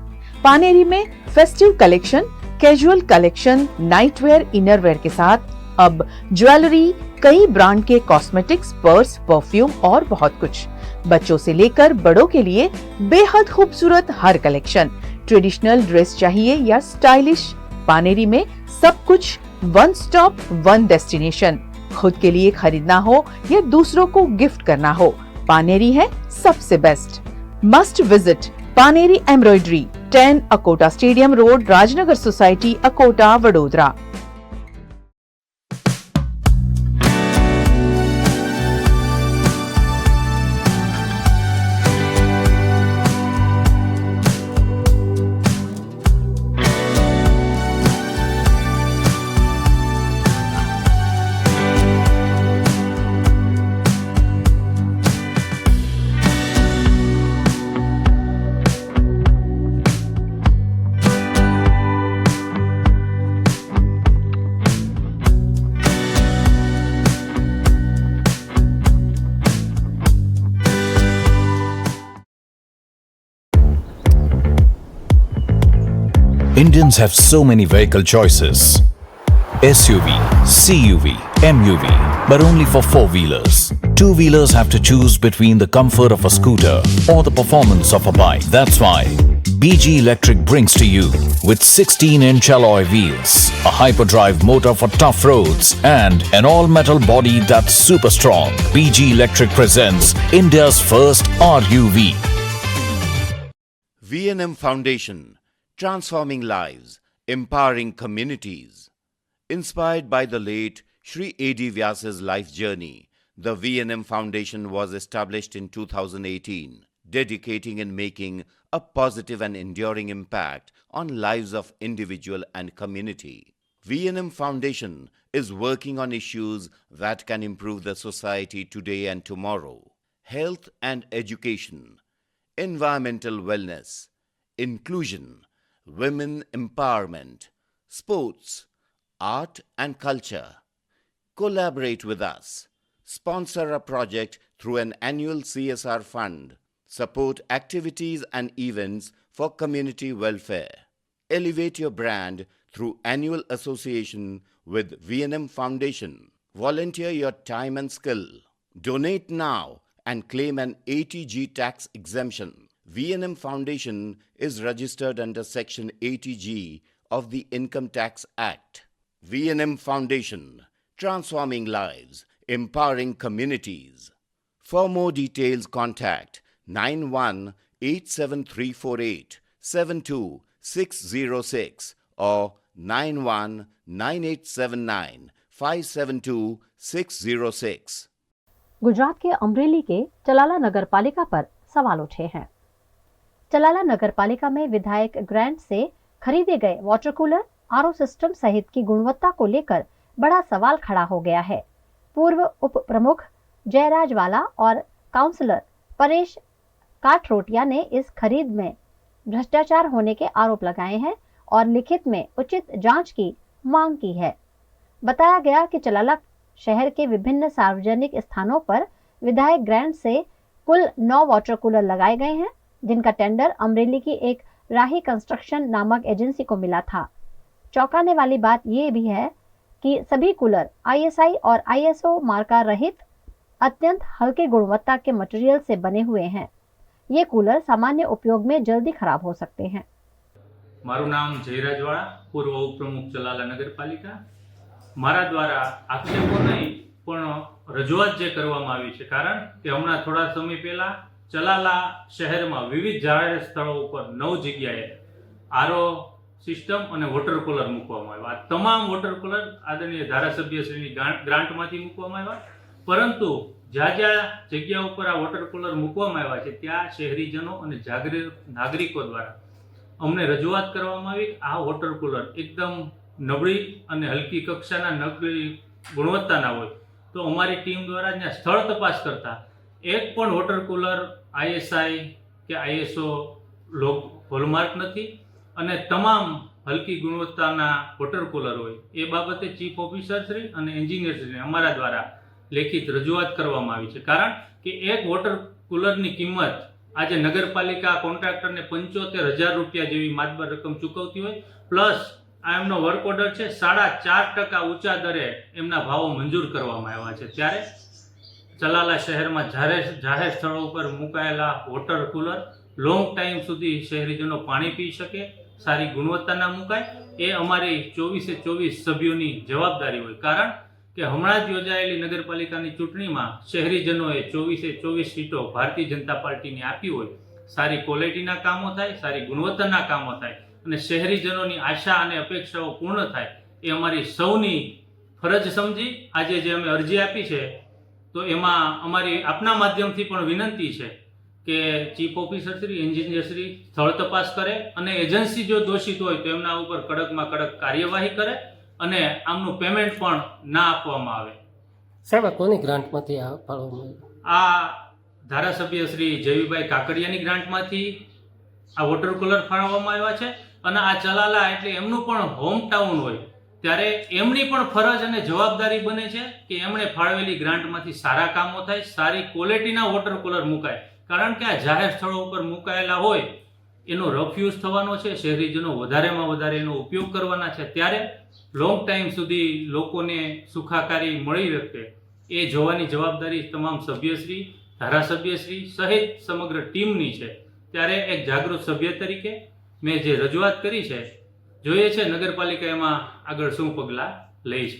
पानेरी में festive collection, casual collection, nightwear, innerwear के साथ अब ज्वेलरी, कई ब्रांड के कॉस्मेटिक्स, पर्स, परफ्यूम और बहुत कुछ। बच्चों से लेकर बड़ों के लिए बेहद खूबसूरत हर कलेक्शन। ट्रेडिशनल ड्रेस चाहिए या स्टाइलिश, पानेरी में सब कुछ वन स्टॉप वन डेस्टिनेशन। खुद के लिए खरीदना हो या दूसरों को गिफ्ट करना हो, पानेरी है सबसे best. Must visit Paneri embroidery, 10 Akota stadium road, Rajnagar society, Akota, Vadodara. Indians have so many vehicle choices. SUV, CUV, MUV, but only for four-wheelers. Two-wheelers have to choose between the comfort of a scooter or the performance of a bike. That's why BG Electric brings to you with 16-inch alloy wheels, a hyperdrive motor for tough roads, and an all-metal body that's super strong. BG Electric presents India's first RUV. V&M Foundation, transforming lives, empowering communities. Inspired by the late Shri A.D. Vyas's life journey, the V&M Foundation was established in 2018, dedicating and making a positive and enduring impact on lives of individual and community. V&M Foundation is working on issues that can improve the society today and tomorrow. Health and education, environmental wellness, inclusion, women empowerment, sports, art and culture. Collaborate with us. Sponsor a project through an annual CSR fund. Support activities and events for community welfare. Elevate your brand through annual association with V&M Foundation. Volunteer your time and skill. Donate now and claim an ATG tax exemption. V&M Foundation is registered under Section 80G of the Income Tax Act. V&M Foundation, transforming lives, empowering communities. For more details, contact 918734872606 or 919879572606. Gujarat के अमरेली के चलाला नगर पालिका पर सवाल उठे हैं। चलाला नगर पालिका में विधायक ग्रांट से खरीदे गए वाटर कूलर, आरओ सिस्टम सहित की गुणवत्ता को लेकर बड़ा सवाल खड़ा हो गया है। पूर्व उप प्रमुख जयराज वाला और काउंसलर परेश काठरोटिया ने इस खरीद में भ्रष्टाचार होने के आरोप लगाए हैं और लिखित में उचित जांच की मांग की है। बताया गया कि चलाला शहर के विभिन्न सार्वजनिक स्थानों पर विधायक ग्रांट से कुल 9 वाटर कूलर लगाए गए हैं, जिनका टेंडर अमरेली की एक राही कंस्ट्रक्शन नामक एजेंसी को मिला था। चौंकाने वाली बात यह भी है कि सभी कूलर ISI और ISO मार्का रहित अत्यंत हल्के गुणवत्ता के मटेरियल से बने हुए हैं। ये कूलर सामान्य उपयोग में जल्दी खराब हो सकते हैं। મારું નામ જયરાજવાળા, પૂર્વ ઉપપ્રમુખ ચલાલા નગરપાલિકા. મારા દ્વારા આક્ષેપો નહીં પણ રજૂઆત જે કરવામાં આવી છે, કારણ કે હમણાં થોડા સમય પહેલા ચલાલા શહેરમાં વિવિધ જાહેર સ્થળો ઉપર 9 જગ્યાએ આરઓ સિસ્ટમ અને વોટર કુલર મૂકવામાં આવ્યા. આ તમામ વોટર કુલર આદરણીય ધારાસભ્યશ્રીની ગ્રાન્ટમાંથી મૂકવામાં આવ્યા, પરંતુ જ્યાં જ્યાં જગ્યા ઉપર આ વોટર કુલર મૂકવામાં આવ્યા છે ત્યાં શહેરીજનો અને નાગરિકો દ્વારા અમને રજૂઆત કરવામાં આવી આ વોટર કુલર એકદમ નબળી અને હલકી કક્ષાના નબળી ગુણવત્તાના હોય, તો અમારી ટીમ દ્વારા ત્યાં સ્થળ તપાસ કરતા એક પણ વોટર કુલર ISI કે ISO હોલમાર્ક નથી અને તમામ હલકી ગુણવત્તાના વોટર કુલર હોય એ બાબતે ચીફ ઓફિસરશ્રી અને એન્જિનિયરશ્રીને અમારા દ્વારા લેખિત રજૂઆત કરવામાં આવી છે, કારણ કે એક વોટર કુલરની કિંમત આજે નગરપાલિકા કોન્ટ્રાક્ટરને 75,000 રૂપિયા જેવી માતબર રકમ ચૂકવતી હોય, પ્લસ આ એમનો વર્ક ઓર્ડર છે 4.5% ઊંચા દરે એમના ભાવો મંજૂર કરવામાં આવ્યા છે। ત્યારે ચલાલા શહેરમાં જાહેર સ્થળો ઉપર મુકાયેલા વોટર કુલર લોંગ ટાઈમ સુધી શહેરીજનો પાણી પી શકે, સારી ગુણવત્તાના મુકાય, એ અમારી 24 સભ્યોની જવાબદારી હોય, કારણ કે હમણાં જ યોજાયેલી નગરપાલિકાની ચૂંટણીમાં શહેરીજનોએ 24 સીટો ભારતીય જનતા પાર્ટીને આપી હોય। સારી ક્વોલિટીના કામો થાય, સારી ગુણવત્તાના કામો થાય અને શહેરીજનોની આશા અને અપેક્ષાઓ પૂર્ણ થાય, એ અમારી સૌની ફરજ સમજી આજે જે અમે અરજી આપી છે, તો એમાં અમારી આપના માધ્યમથી પણ વિનંતી છે કે ચીફ ઓફિસરશ્રી, એન્જિનિયરશ્રી સ્થળ તપાસ કરે અને એજન્સી જો દોષિત હોય તો એમના ઉપર કડકમાં કડક કાર્યવાહી કરે અને આમનું પેમેન્ટ પણ ના આપવામાં આવે। સાહેબ, કોની ગ્રાન્ટમાંથી આ ફાળવવામાં આવ્યું? આ ધારાસભ્ય શ્રી જયવીભાઈ કાકડિયાની ગ્રાન્ટમાંથી આ વોટર કુલર ફાળવવામાં આવ્યા છે અને આ ચલાલા એટલે એમનું પણ હોમ ટાઉન હોય, ત્યારે એમની પણ ફરજ અને જવાબદારી બને છે કે એમણે ફાળવેલી ગ્રાન્ટમાંથી સારા કામો થાય, સારી ક્વોલિટીના વોટર કુલર મુકાય, કારણ કે આ જાહેર સ્થળો ઉપર મુકાયેલા હોય એનો રફયુઝ થવાનો છે, શહેરીજનો વધારેમાં વધારે એનો ઉપયોગ કરવાના છે, ત્યારે લોંગ ટાઈમ સુધી લોકોને સુખાકારી મળી રહે એ જોવાની જવાબદારી તમામ સભ્યશ્રી, ધારાસભ્યશ્રી સહિત સમગ્ર ટીમની છે। ત્યારે એક જાગૃત સભ્ય તરીકે મેં જે રજૂઆત કરી છે, જોઈએ છે નગરપાલિકા એમાં આગળ શું પગલાં લે છે।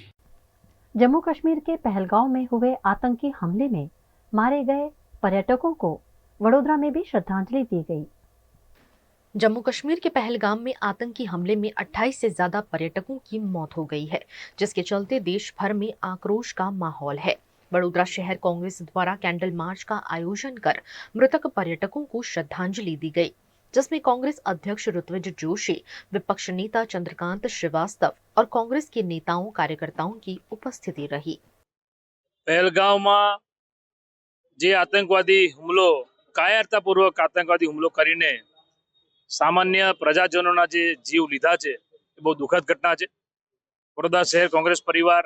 जम्मू कश्मीर के पहलगांव में हुए आतंकी हमले में मारे गए पर्यटकों को वडोदरा में भी श्रद्धांजलि दी गई। जम्मू कश्मीर के पहलगाम में आतंकी हमले में 28 से ज्यादा पर्यटकों की मौत हो गई है, जिसके चलते देश भर में आक्रोश का माहौल है। वडोदरा शहर कांग्रेस द्वारा कैंडल मार्च का आयोजन कर मृतक पर्यटकों को श्रद्धांजलि दी गई। जिसमें कांग्रेस अध्यक्ष ऋत्विज जोशी, विपक्ष नेता चंद्रकांत श्रीवास्तव और कांग्रेस के नेताओं कार्यकर्ताओं की उपस्थिति रही। પહેલગામમાં જે આતંકવાદી હુમલો, કાયરતાપૂર્વક આતંકવાદી હુમલો કરીને સામાન્ય પ્રજાજનોના જે જીવ લીધા છે એ બહુ દુઃખદ ઘટના છે. વડોદરા શહેર કોંગ્રેસ પરિવાર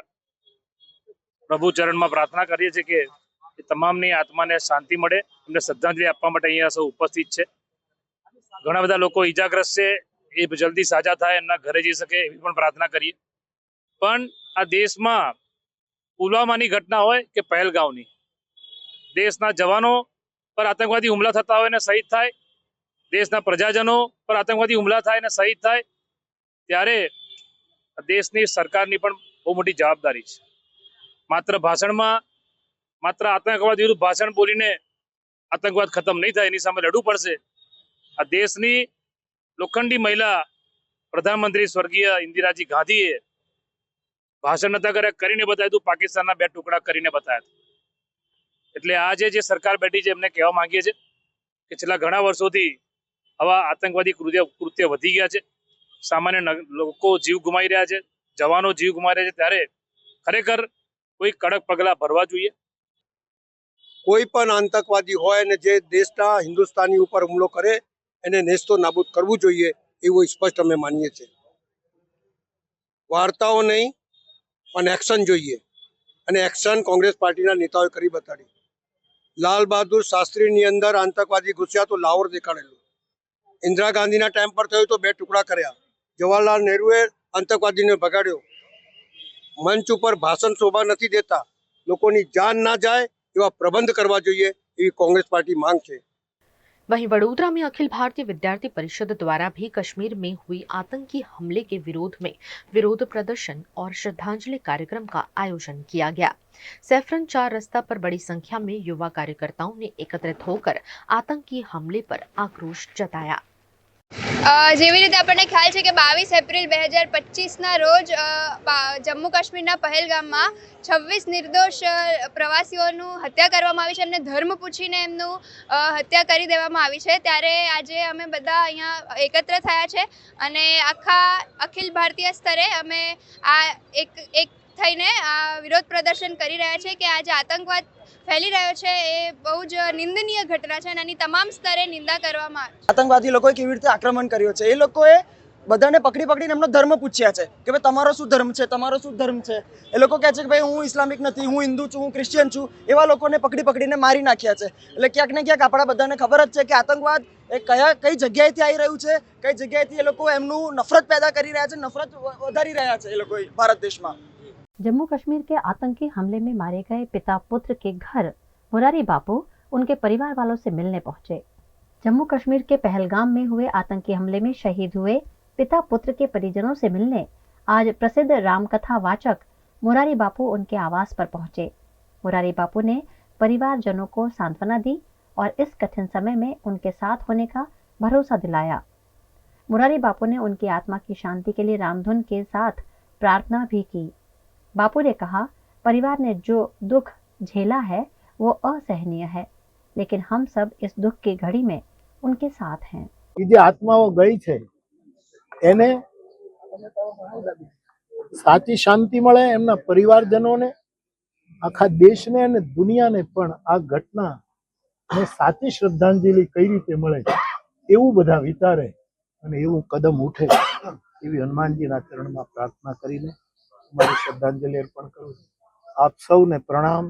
પ્રભુ ચરણમાં પ્રાર્થના કરીએ છીએ કે તમામની આત્માને શાંતિ મળે, એમને શ્રદ્ધાંજલિ આપવા માટે અહીંયા સૌ ઉપસ્થિત છે. ઘણા બધા લોકો ઈજાગ્રસ્ત છે, એ જલ્દી સાજા થાય, એમના ઘરે જઈ શકે એવી પણ પ્રાર્થના કરીએ. પણ આ દેશમાં પુલવામાની ઘટના હોય કે પહેલગામની, દેશના જવાનો પર આતંકવાદી હુમલા થતા હોય ને શહીદ થાય, દેશના પ્રજાજનો પર આતંકવાદી હુમલા થાય ને શહીદ થાય, ત્યારે દેશની સરકારની પણ બહુ મોટી જવાબદારી છે. માત્ર ભાષણમાં માત્ર આતંકવાદ વિરુદ્ધ ભાષણ બોલીને આતંકવાદ ખતમ નહીં થાય, એની સામે લડવું પડશે. આ દેશની લોખંડી મહિલા પ્રધાનમંત્રી સ્વર્ગીય ઇન્દિરાજી ગાંધીએ ભાષણ નતા કર્યા, કરીને બતાવ્યું હતું, પાકિસ્તાનના 2 ટુકડા કરીને બતાવ્યા. એટલે આજે જે સરકાર બેઠી છે એમને કહેવા માંગીએ છીએ કે છેલ્લા ઘણા વર્ષોથી આવા આતંકવાદી કૃત્ય વધી ગયા છે, સામાન્ય લોકો જીવ ગુમાવી રહ્યા છે, જવાનો જીવ ગુમાવી રહ્યા છે, ત્યારે ખરેખર કોઈ કડક પગલાં ભરવા જોઈએ. કોઈ પણ આતંકવાદી હોય અને જે દેશના હિન્દુસ્તાની ઉપર હુમલો કરે એને નેસ્તો નાબૂદ કરવું જોઈએ એવું સ્પષ્ટ અમે માનીએ છીએ. વાર્તાઓ નહીં પણ એક્શન જોઈએ, અને એક્શન કોંગ્રેસ પાર્ટીના નેતાઓએ કરી બતાડી. લાલ બહાદુર શાસ્ત્રીની અંદર આતંકવાદી ઘૂસ્યા તો લાહોર દેખાડેલું. ઇન્દિરા ગાંધીના ટાઈમ પર થયું તો 2 ટુકડા કર્યા. જવાહરલાલ નહેરુએ આતંકવાદીને ભગાડ્યો. મંચ ઉપર ભાષણ શોભા નથી દેતા, લોકોની જાન ના જાય એવા પ્રબંધ કરવા જોઈએ એવી कांग्रेस पार्टी मांग है। वहीं वडोदरा में अखिल भारतीय विद्यार्थी परिषद द्वारा भी कश्मीर में हुई आतंकी हमले के विरोध में विरोध प्रदर्शन और श्रद्धांजलि कार्यक्रम का आयोजन किया गया। सैफरन 4 रस्ता पर बड़ी संख्या में युवा कार्यकर्ताओं ने एकत्रित होकर आतंकी हमले पर आक्रोश जताया। જેવી રીતે આપણને ખ્યાલ છે કે 22 એપ્રિલ 2025ના રોજ જમ્મુ કાશ્મીરના પહેલગામમાં 26 નિર્દોષ પ્રવાસીઓનું હત્યા કરવામાં આવી છે, એમને ધર્મ પૂછીને એમનું હત્યા કરી દેવામાં આવી છે। ત્યારે આજે અમે બધા અહીંયા એકત્ર થયા છે અને આખા અખિલ ભારતીય સ્તરે અમે આ એક થઈને આ વિરોધ પ્રદર્શન કરી રહ્યા છે કે આજે આતંકવાદ ફેલી રહ્યો છે એ બહુ જ નિંદનીય ઘટના છે અને આની તમામ સ્તરે નિંદા કરવામાં આવે છે। આતંકવાદી લોકોએ કેવી રીતે આક્રમણ કર્યો છે, એ લોકોએ બધાને પકડીને એમનો ધર્મ પૂછ્યા છે કે ભાઈ તમારો શું ધર્મ છે, તમારો શું ધર્મ છે। એ લોકો કહે છે કે ભાઈ હું ઇસ્લામિક નથી, હું હિન્દુ છું, હું ક્રિશ્ચિયન છું, એવા લોકોને પકડીને મારી નાખ્યા છે। એટલે ક્યાંક ને ક્યાંક આપણા બધાને ખબર જ છે કે આતંકવાદ એ કઈ જગ્યાએથી આવી રહ્યું છે, કઈ જગ્યાએથી એ લોકો એમનું નફરત પેદા કરી રહ્યા છે, નફરત વધારી રહ્યા છે એ લોકો ભારત દેશમાં। जम्मू कश्मीर के आतंकी हमले में मारे गए पिता पुत्र के घर मुरारी बापू उनके परिवार वालों से मिलने पहुंचे। जम्मू कश्मीर के पहलगाम में हुए आतंकी हमले में शहीद हुए पिता पुत्र के परिजनों से मिलने आज प्रसिद्ध रामकथा वाचक मुरारी बापू उनके आवास पर पहुंचे। मुरारी बापू ने परिवारजनों को सांत्वना दी और इस कठिन समय में उनके साथ होने का भरोसा दिलाया। मुरारी बापू ने उनकी आत्मा की शांति के लिए रामधुन के साथ प्रार्थना भी की। बापू ने कहा, परिवार ने जो दुख झेला है वो असहनीय है, लेकिन हम सब इस दुख की घड़ी में उनके साथ हैं। જે આત્માઓ ગઈ છે એને સાચી શાંતિ મળે, એમના પરિવારજનોને, આખા દેશને અને દુનિયાને પણ આ ઘટનાને સાચી શ્રદ્ધાંજલિ કઈ રીતે મળે એવું બધા વિચારે અને એવું કદમ ઉઠે એવી હનુમાનજીના ચરણમાં પ્રાર્થના કરીને મારી શ્રદ્ધાંજલિ અર્પણ કરું છું। આપ સૌને પ્રણામ।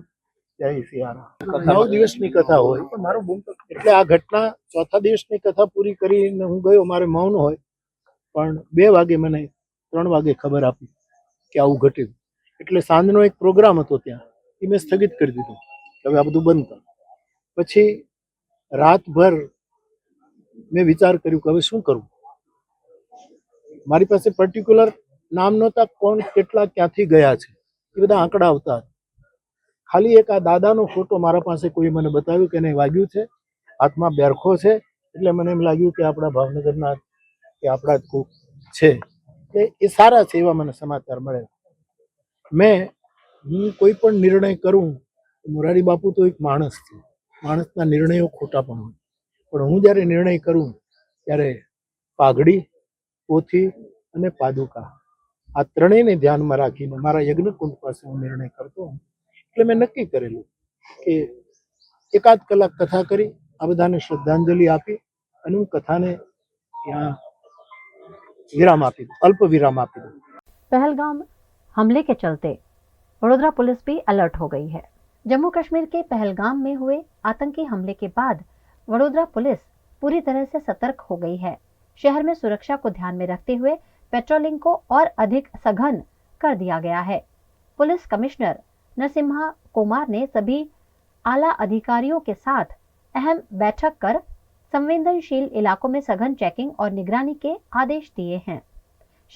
જય સિયારામ। 9 દિવસની કથા હોય એટલે આ ઘટના ચોથા દિવસની કથા પૂરી કરીને હું ગયો, મારે મૌન હોય, પણ 2 વાગે મને 3 વાગે ખબર આપી કે આવું ઘટ્યું। એટલે સાંજનો એક પ્રોગ્રામ હતો ત્યાં, એ મેં સ્થગિત કરી દીધો, હવે આ બધું બંધ કર। પછી રાતભર મેં વિચાર કર્યું કે હવે શું કરવું। મારી પાસે પર્ટિક્યુલર નામ નહોતા, કોણ કેટલા ક્યાંથી ગયા છે એ બધા આંકડા આવતા હતા। ખાલી એક આ દાદાનો ફોટો મારા પાસે કોઈ મને બતાવ્યું કે એને વાગ્યું છે, હાથમાં બેરખો છે, એટલે મને એમ લાગ્યું કે આપણા ભાવનગરના કે આપણા જ કોક છે, એટલે એ સારા છે એવા મને સમાચાર મળે। હું કોઈ પણ નિર્ણય કરું, મોરારી બાપુ તો એક માણસ છે, માણસના નિર્ણયો ખોટા પણ હોય, પણ હું જ્યારે નિર્ણય કરું ત્યારે પાઘડી, પોથી અને પાદુકા આ ત્રણેયને ધ્યાનમાં રાખીને મારા યજ્ઞકુંડ પાસે હું નિર્ણય કરતો હોઉં. એટલે મેં નક્કી કરેલું કે એકાદ કલાક કથા કરી આ બધાને શ્રદ્ધાંજલિ આપી અને હું કથાને यहाँ विराम आपी दूं, अल्प विराम आपी दूं। पहलगाम हमले के चलते वडोदरा पुलिस भी अलर्ट हो गई है। जम्मू कश्मीर के पहलगाम में हुए आतंकी हमले के बाद वडोदरा पुलिस पूरी तरह से सतर्क हो गई है। शहर में सुरक्षा को ध्यान में रखते हुए पेट्रोलिंग को और अधिक सघन कर दिया गया है। पुलिस कमिश्नर नरसिम्हा कुमार ने सभी आला अधिकारियों के साथ अहम बैठक कर संवेदनशील इलाकों में सघन चेकिंग और निगरानी के आदेश दिए हैं।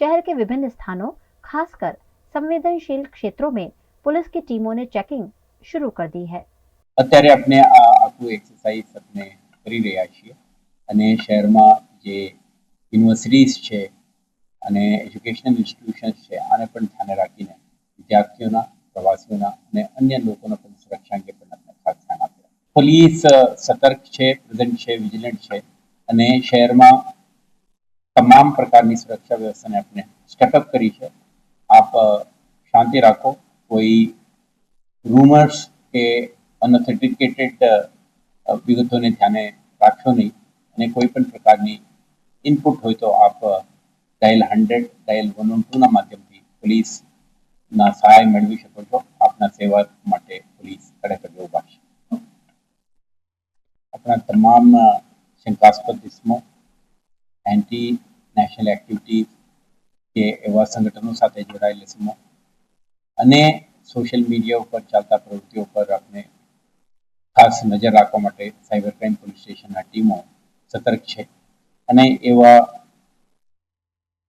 शहर के विभिन्न स्थानों, खासकर संवेदनशील क्षेत्रों में पुलिस की टीमों ने चेकिंग शुरू कर दी है। અત્યારે આપણે આ આખું એક્સરસાઇઝ આપણે કરી રહ્યા છીએ અને શહેરમાં જે યુનિવર્સિટીઝ છે અને એજ્યુકેશનલ ઇન્સ્ટિટ્યુશન્સ છે આને પણ ધ્યાને રાખીને વિદ્યાર્થીઓના, પ્રવાસીઓના અને અન્ય લોકોના પણ સુરક્ષા અંગે પણ આપણે ખાસ ધ્યાન આપ્યું. પોલીસ સતર્ક છે, પ્રેઝન્ટ છે, વિજિલન્ટ છે અને શહેરમાં તમામ પ્રકારની સુરક્ષા વ્યવસ્થાને આપણે સ્ટેપઅપ કરી છે. આપ શાંતિ રાખો, કોઈ રૂમર્સ કે અનઓથેન્ટિકેટેડ વિગતોને ધ્યાને રાખશો નહીં અને કોઈ પણ પ્રકારની ઇનપુટ હોય તો આપ ડાયલ 100, ડાયલ 112ના માધ્યમથી પોલીસના સહાય મેળવી શકો છો. આપના સેવા માટે પોલીસ ખરેખર ઉભા છે. अपना तमाम शंकास्पद किस्मों, एंटी नेशनल एक्टिविटीज के एवं संगठनों साथ जोड़ाયેલા समूह અને સોશિયલ મીડિયા ઉપર ચાલતા પ્રવૃત્તિઓ પર આપણે ખાસ નજર રાખવા માટે સાયબર ક્રાઇમ પોલીસ સ્ટેશનના ટીમો સતર્ક છે અને એવા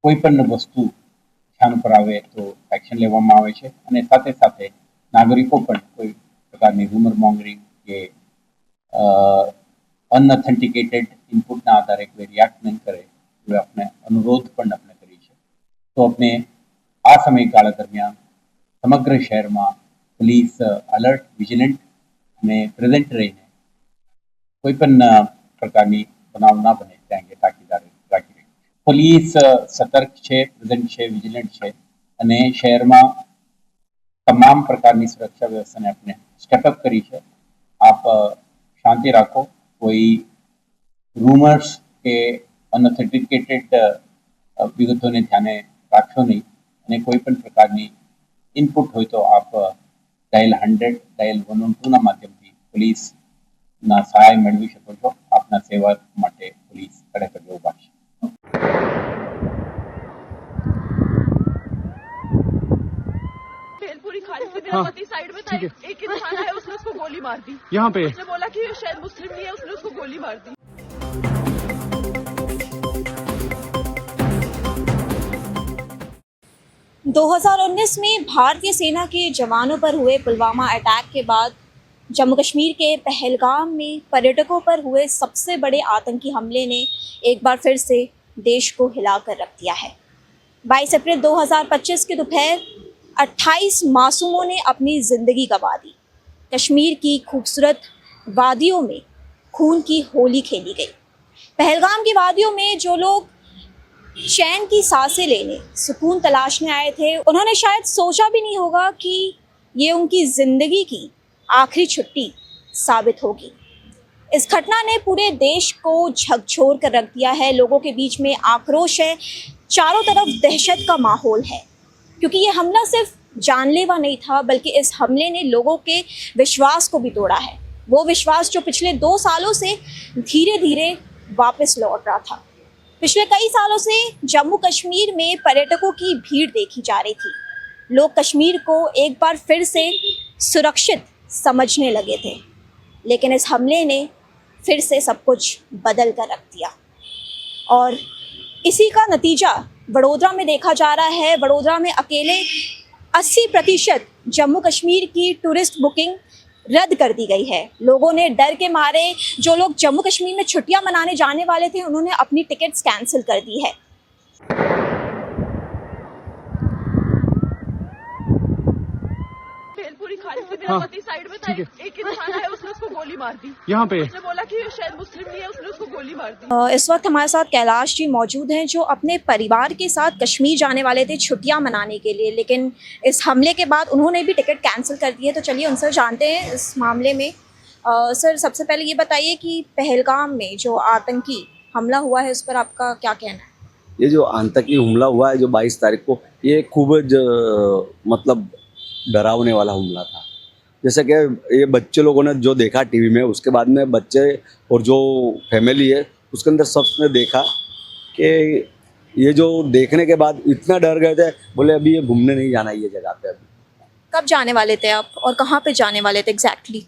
કોઈ પણ વસ્તુ ધ્યાન પર આવે તો એક્શન લેવામાં આવે છે અને સાથે સાથે નાગરિકો પણ કોઈ પ્રકારની રૂમર મોંગરિંગ કે અનઓથેન્ટિકેટેડ ઇનપુટના આધારે કોઈ રિએક્ટ નહીં કરે એવો આપણે અનુરોધ પણ આપણે કરી છે. તો આપણે આ સમયગાળા દરમિયાન સમગ્ર શહેરમાં પોલીસ અલર્ટ, વિજિલન્ટ અને પ્રેઝન્ટ રહીને કોઈ પણ પ્રકારની બનાવ ના બને ત્યાં અંગે તાકીદારી રાખી રહી છે. પોલીસ સતર્ક છે, પ્રેઝન્ટ છે, વિજિલન્ટ છે અને શહેરમાં તમામ પ્રકારની સુરક્ષા વ્યવસ્થાને આપણે સ્ટેપઅપ કરી છે. આપ શાંતિ રાખો, કોઈ રૂમર્સ કે અનઓથેન્ટિકેટેડ વિગતોને ધ્યાને રાખશો નહીં અને કોઈ પણ પ્રકારની ઇનપુટ હોય તો આપ ડાયલ 100, ડાયલ 112ના માધ્યમથી પોલીસના સહાય મેળવી શકો છો. આપના સેવા માટે પોલીસ ખરેખર ઉભા છે. भेलपुरी खालिद से दिलावती साइड में था, एक इंसान आया, उसने उसको गोली मार दी यहाँ पे. उसने बोला कि शायद मुस्लिम नहीं है, उसने उसको गोली मार दी. – 2019 में भारतीय सेना के जवानों पर हुए पुलवामा अटैक के बाद जम्मू कश्मीर के पहलगाम में पर्यटकों पर हुए सबसे बड़े आतंकी हमले ने एक बार फिर से देश को हिलाकर रख दिया है। 22 अप्रैल 2025 की दोपहर 28 मासूमों ने अपनी ज़िंदगी गंवा दी। कश्मीर की खूबसूरत वादियों में खून की होली खेली गई। पहलगाम की वादियों में जो लोग चैन की सांसें लेने, सुकून तलाशने आए थे, उन्होंने शायद सोचा भी नहीं होगा कि ये उनकी ज़िंदगी की आखिरी छुट्टी साबित होगी। इस घटना ने पूरे देश को झकझोर कर रख दिया है। लोगों के बीच में आक्रोश है, चारों तरफ दहशत का माहौल है, क्योंकि ये हमला सिर्फ जानलेवा नहीं था, बल्कि इस हमले ने लोगों के विश्वास को भी तोड़ा है। वो विश्वास जो पिछले 2 सालों से धीरे धीरे वापस लौट रहा था। पिछले कई सालों से जम्मू कश्मीर में पर्यटकों की भीड़ देखी जा रही थी। लोग कश्मीर को एक बार फिर से सुरक्षित समझने लगे थे, लेकिन इस हमले ने फिर से सब कुछ बदल कर रख दिया और इसी का नतीजा वडोदरा में देखा जा रहा है। वडोदरा में अकेले 80% जम्मू कश्मीर की टूरिस्ट बुकिंग रद्द कर दी गई है। लोगों ने डर के मारे, जो लोग जम्मू कश्मीर में छुट्टियां मनाने जाने वाले थे, उन्होंने अपनी टिकट्स कैंसिल कर दी है। भेलपुरी खालिद से मेरा पति साइड में था, एक इंसान आया, उसने उसको गोली मार दी यहाँ पे। उसने बोला कि शायद मुस्लिम नहीं है, उसने उसको गोली मार दी। इस वक्त हमारे साथ कैलाश जी मौजूद हैं जो अपने परिवार के साथ कश्मीर जाने वाले थे छुट्टियां मनाने के लिए, लेकिन इस हमले के बाद उन्होंने भी टिकट कैंसिल कर दी है। तो चलिए उनसे जानते हैं इस मामले में। सर, सबसे पहले ये बताइए कि पहलगाम में जो आतंकी हमला हुआ है उस पर आपका क्या कहना है? ये जो आतंकी हमला हुआ है जो 22 तारीख को, ये खूब मतलब डरावने वाला हमला था। जैसे कि ये बच्चे लोगों ने जो देखा टीवी में, उसके बाद में बच्चे और जो फैमिली है उसके अंदर सबने देखा कि ये जो देखने के बाद इतना डर गए थे, बोले अभी ये घूमने नहीं जाना ये जगह पे। अभी कब जाने वाले थे आप और कहाँ पे जाने वाले थे एग्जैक्टली?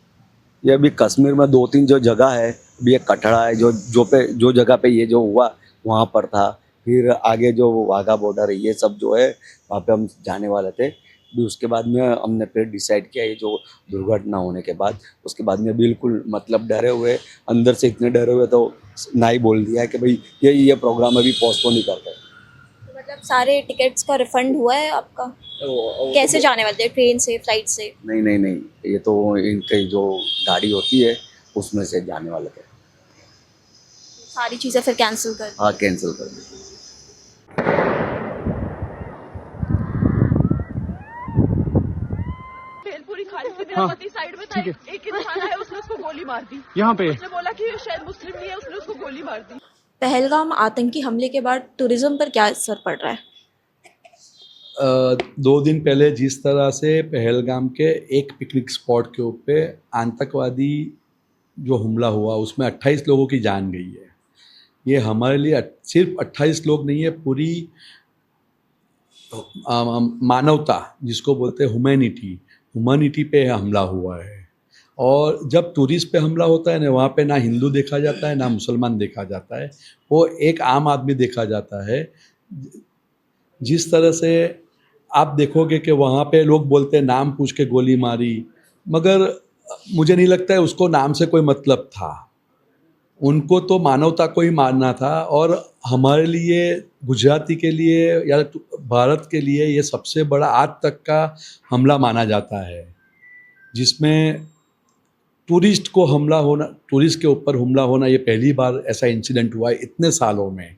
ये अभी कश्मीर में 2-3 जो जगह है, अभी एक कटड़ा है जो जगह पे ये जो हुआ वहाँ पर था। फिर आगे जो वाघा बॉर्डर है, ये सब जो है वहाँ पे हम जाने वाले थे। भी उसके बाद में हमने फिर डिसाइड किया, ये जो दुर्घटना होने के बाद उसके बाद में बिल्कुल मतलब डरे हुए, अंदर से इतने डरे हुए तो ना ही बोल दिया है कि भाई ये प्रोग्राम अभी पोस्टपोन नहीं करते। तो मतलब सारे टिकट्स का रिफंड हुआ है आपका? कैसे जाने वाले थे, ट्रेन से, फ्लाइट से? नहीं, ये तो इनकी जो गाड़ी होती है उसमें से जाने वाले थे। सारी चीज़ें फिर कैंसिल कर दी? हाँ, कैंसिल कर दी। भेलपुरी खाली से मेरा पति साइड में था, एक इंसान आया, उसने उसको गोली मार दी यहाँ पे। उसने बोला कि शायद मुस्लिम नहीं है, उसने उसको गोली मार दी। पहलगाम आतंकी हमले के बाद टूरिज्म पर क्या असर पड़ रहा है? 2 दिन पहले जिस तरह से पहलगाम के एक पिकनिक स्पॉट के ऊपर आतंकवादी जो हमला हुआ उसमें 28 लोगों की जान गई है। ये हमारे लिए सिर्फ 28 लोग नहीं है, पूरी मानवता जिसको बोलते हैं ह्यूमैनिटी पे हमला हुआ है। और जब टूरिस्ट पे हमला होता है ना, वहाँ पे ना हिंदू देखा जाता है ना मुसलमान देखा जाता है, वो एक आम आदमी देखा जाता है। जिस तरह से आप देखोगे कि वहाँ पे लोग बोलते हैं नाम पूछ के गोली मारी, मगर मुझे नहीं लगता है उसको नाम से कोई मतलब था। उनको तो मानवता को ही मारना था। और हमारे लिए, गुजराती के लिए या भारत के लिए ये सबसे बड़ा आज तक का हमला माना जाता है, जिसमें टूरिस्ट के ऊपर हमला होना ये पहली बार ऐसा इंसिडेंट हुआ है इतने सालों में।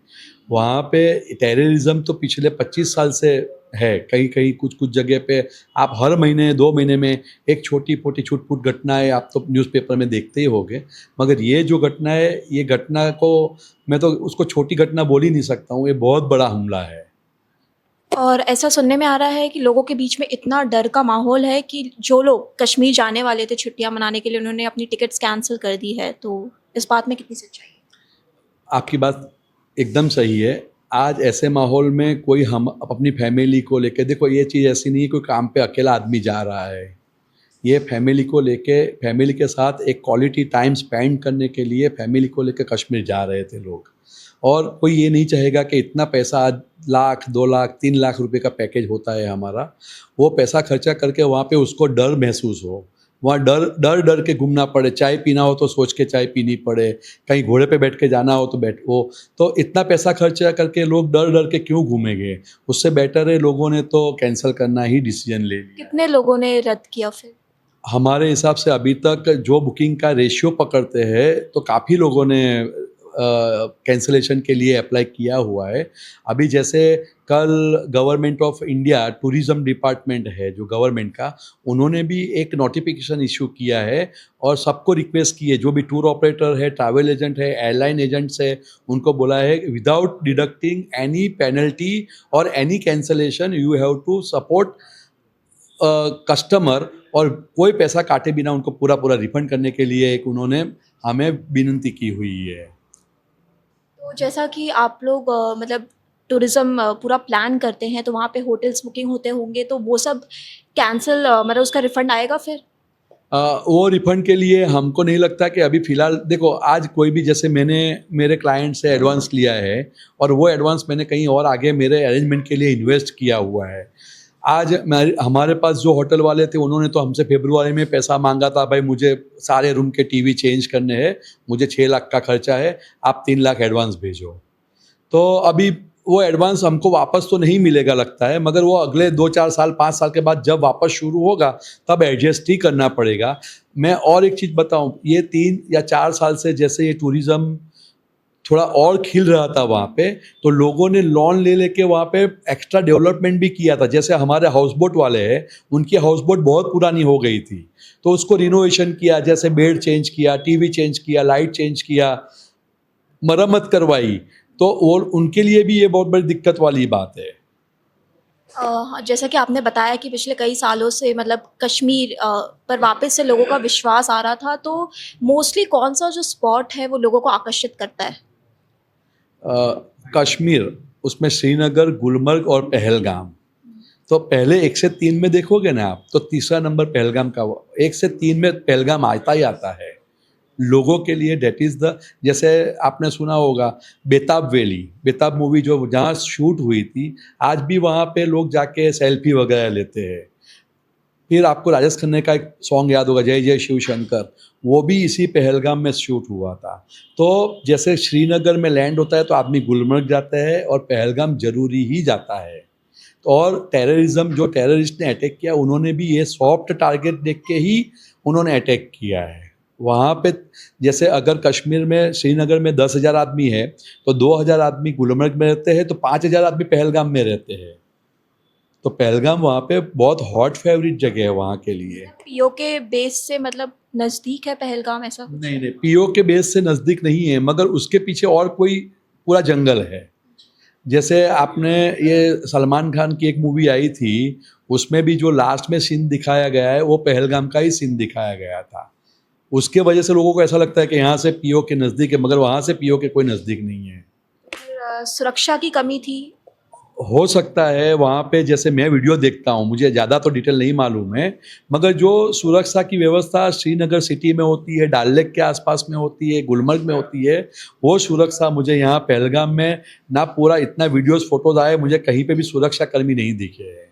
वहाँ पे टेररिज्म तो पिछले 25 साल से है। कहीं कुछ जगह पे आप हर महीने 2 महीने में एक छोटी मोटी छूट-फूट घटनाएं आप तो न्यूज़पेपर में देखते ही होंगे, मगर ये जो घटना है, ये घटना को मैं तो उसको छोटी घटना बोल ही नहीं सकता हूँ, ये बहुत बड़ा हमला है। और ऐसा सुनने में आ रहा है कि लोगों के बीच में इतना डर का माहौल है कि जो लोग कश्मीर जाने वाले थे छुट्टियां मनाने के लिए, उन्होंने अपनी टिकट्स कैंसिल कर दी है। तो इस बात में कितनी सच्चाई है? आपकी बात एकदम सही है। आज ऐसे माहौल में कोई हम अपनी फैमिली को लेके, देखो ये चीज़ ऐसी नहीं है कोई काम पे अकेला आदमी जा रहा है। ये फैमिली को लेके, फैमिली के साथ एक क्वालिटी टाइम स्पेंड करने के लिए फैमिली को लेके कश्मीर जा रहे थे लोग। और कोई ये नहीं चाहेगा कि इतना पैसा, आज 1 लाख 2 लाख 3 लाख रुपए का पैकेज होता है हमारा, वो पैसा खर्चा करके वहाँ पे उसको डर महसूस हो, वहाँ डर के घूमना पड़े। चाय पीना हो तो सोच के चाय पीनी पड़े, कहीं घोड़े पे बैठ के जाना हो तो बैठो, तो इतना पैसा खर्चा करके लोग डर के क्यों घूमेंगे? उससे बेटर है लोगों ने तो कैंसिल करना ही डिसीजन ले लिया। कितने लोगों ने रद्द किया फिर? हमारे हिसाब से अभी तक जो बुकिंग का रेशियो पकड़ते हैं तो काफ़ी लोगों ने कैंसिलेशन के लिए अप्लाई किया हुआ है। अभी जैसे कल government of India tourism department है जो गवर्नमेंट का, उन्होंने भी एक नोटिफिकेशन इशू किया है और सबको रिक्वेस्ट की है, जो भी टूर ऑपरेटर है, ट्रैवल एजेंट है, एयरलाइन एजेंट्स है, उनको बोला है विदाउट डिडक्टिंग एनी पेनल्टी और any cancellation you have to support customer, और कोई पैसा काटे बिना उनको पूरा रिफंड करने के लिए एक उन्होंने हमें विनती की हुई है। तो जैसा कि आप लोग मतलब टूरिज़्म पूरा प्लान करते हैं तो वहाँ पे होटल्स बुकिंग होते होंगे, तो वो सब कैंसिल मतलब उसका रिफ़ंड आएगा फिर? वो रिफ़ंड के लिए हमको नहीं लगता कि अभी फ़िलहाल, देखो आज कोई भी, जैसे मैंने मेरे क्लाइंट से एडवांस लिया है और वो एडवांस मैंने कहीं और आगे मेरे अरेंजमेंट के लिए इन्वेस्ट किया हुआ है। आज हमारे पास जो होटल वाले थे उन्होंने तो हमसे फरवरी में पैसा मांगा था, भाई मुझे सारे रूम के टीवी चेंज करने हैं, मुझे 6 लाख का खर्चा है, आप 3 लाख एडवांस भेजो। तो अभी वो एडवांस हमको वापस तो नहीं मिलेगा लगता है, मगर वो अगले 2-4 साल 5 साल के बाद जब वापस शुरू होगा तब एडजस्ट ही करना पड़ेगा। मैं और एक चीज़ बताऊं, ये 3 या 4 साल से जैसे ये टूरिज़्म थोड़ा और खिल रहा था वहाँ पे, तो लोगों ने लोन ले लेके वहाँ पे एक्स्ट्रा डेवलपमेंट भी किया था। जैसे हमारे हाउस बोट वाले हैं, उनकी हाउस बोट बहुत पुरानी हो गई थी, तो उसको रिनोवेशन किया, जैसे बेड चेंज किया, टीवी चेंज किया, लाइट चेंज किया, मरम्मत करवाई, तो वो उनके लिए भी ये बहुत बड़ी दिक्कत वाली बात है। जैसा कि आपने बताया कि पिछले कई सालों से मतलब कश्मीर पर वापस से लोगों का विश्वास आ रहा था, तो मोस्टली कौन सा जो स्पॉट है वो लोगों को आकर्षित करता है? कश्मीर, उसमें श्रीनगर, गुलमर्ग और पहलगाम। तो पहले 1 से 3 में देखोगे ना आप, तो तीसरा नंबर पहलगाम का, 1 से 3 में पहलगाम आता ही आता है लोगों के लिए। डेट इज़ द, जैसे आपने सुना होगा बेताब वैली, बेताब मूवी जो जहाँ शूट हुई थी, आज भी वहाँ पे लोग जाके सेल्फी वगैरह लेते हैं। फिर आपको राजेश खन्ना का एक सॉन्ग याद होगा, जय जय शिव शंकर, वो भी इसी पहलगाम में शूट हुआ था। तो जैसे श्रीनगर में लैंड होता है तो आदमी गुलमर्ग जाता है और पहलगाम जरूरी ही जाता है। तो और टेररिज्म, जो टेररिस्ट ने अटैक किया, उन्होंने भी ये सॉफ्ट टारगेट देख के ही उन्होंने अटैक किया है। वहाँ पे जैसे अगर कश्मीर में, श्रीनगर में 10,000 आदमी है, तो 2,000 आदमी गुलमर्ग में रहते हैं, तो 5,000 आदमी पहलगाम में रहते हैं। तो पहलगाम वहाँ पे बहुत हॉट फेवरेट जगह है वहाँ के लिए। पीओ के बेस से मतलब नज़दीक है पहलगाम, ऐसा कुछ? नहीं, पीओ के बेस से नज़दीक नहीं है, मगर उसके पीछे और कोई पूरा जंगल है। जैसे आपने ये सलमान खान की एक मूवी आई थी, उसमें भी जो लास्ट में सीन दिखाया गया है वो पहलगाम का ही सीन दिखाया गया था। उसके वजह से लोगों को ऐसा लगता है कि यहाँ से पीओ के नज़दीक है, मगर वहाँ से पीओ के कोई नज़दीक नहीं है। सुरक्षा की कमी थी, हो सकता है वहाँ पे। जैसे मैं वीडियो देखता हूँ, मुझे ज़्यादा तो डिटेल नहीं मालूम है, मगर जो सुरक्षा की व्यवस्था श्रीनगर सिटी में होती है, डल लेक के आसपास में होती है, गुलमर्ग में होती है, वो सुरक्षा मुझे यहाँ पहलगाम में ना पूरा इतना वीडियोस फोटोज आए, मुझे कहीं पे भी सुरक्षा कर्मी नहीं दिखे हैं।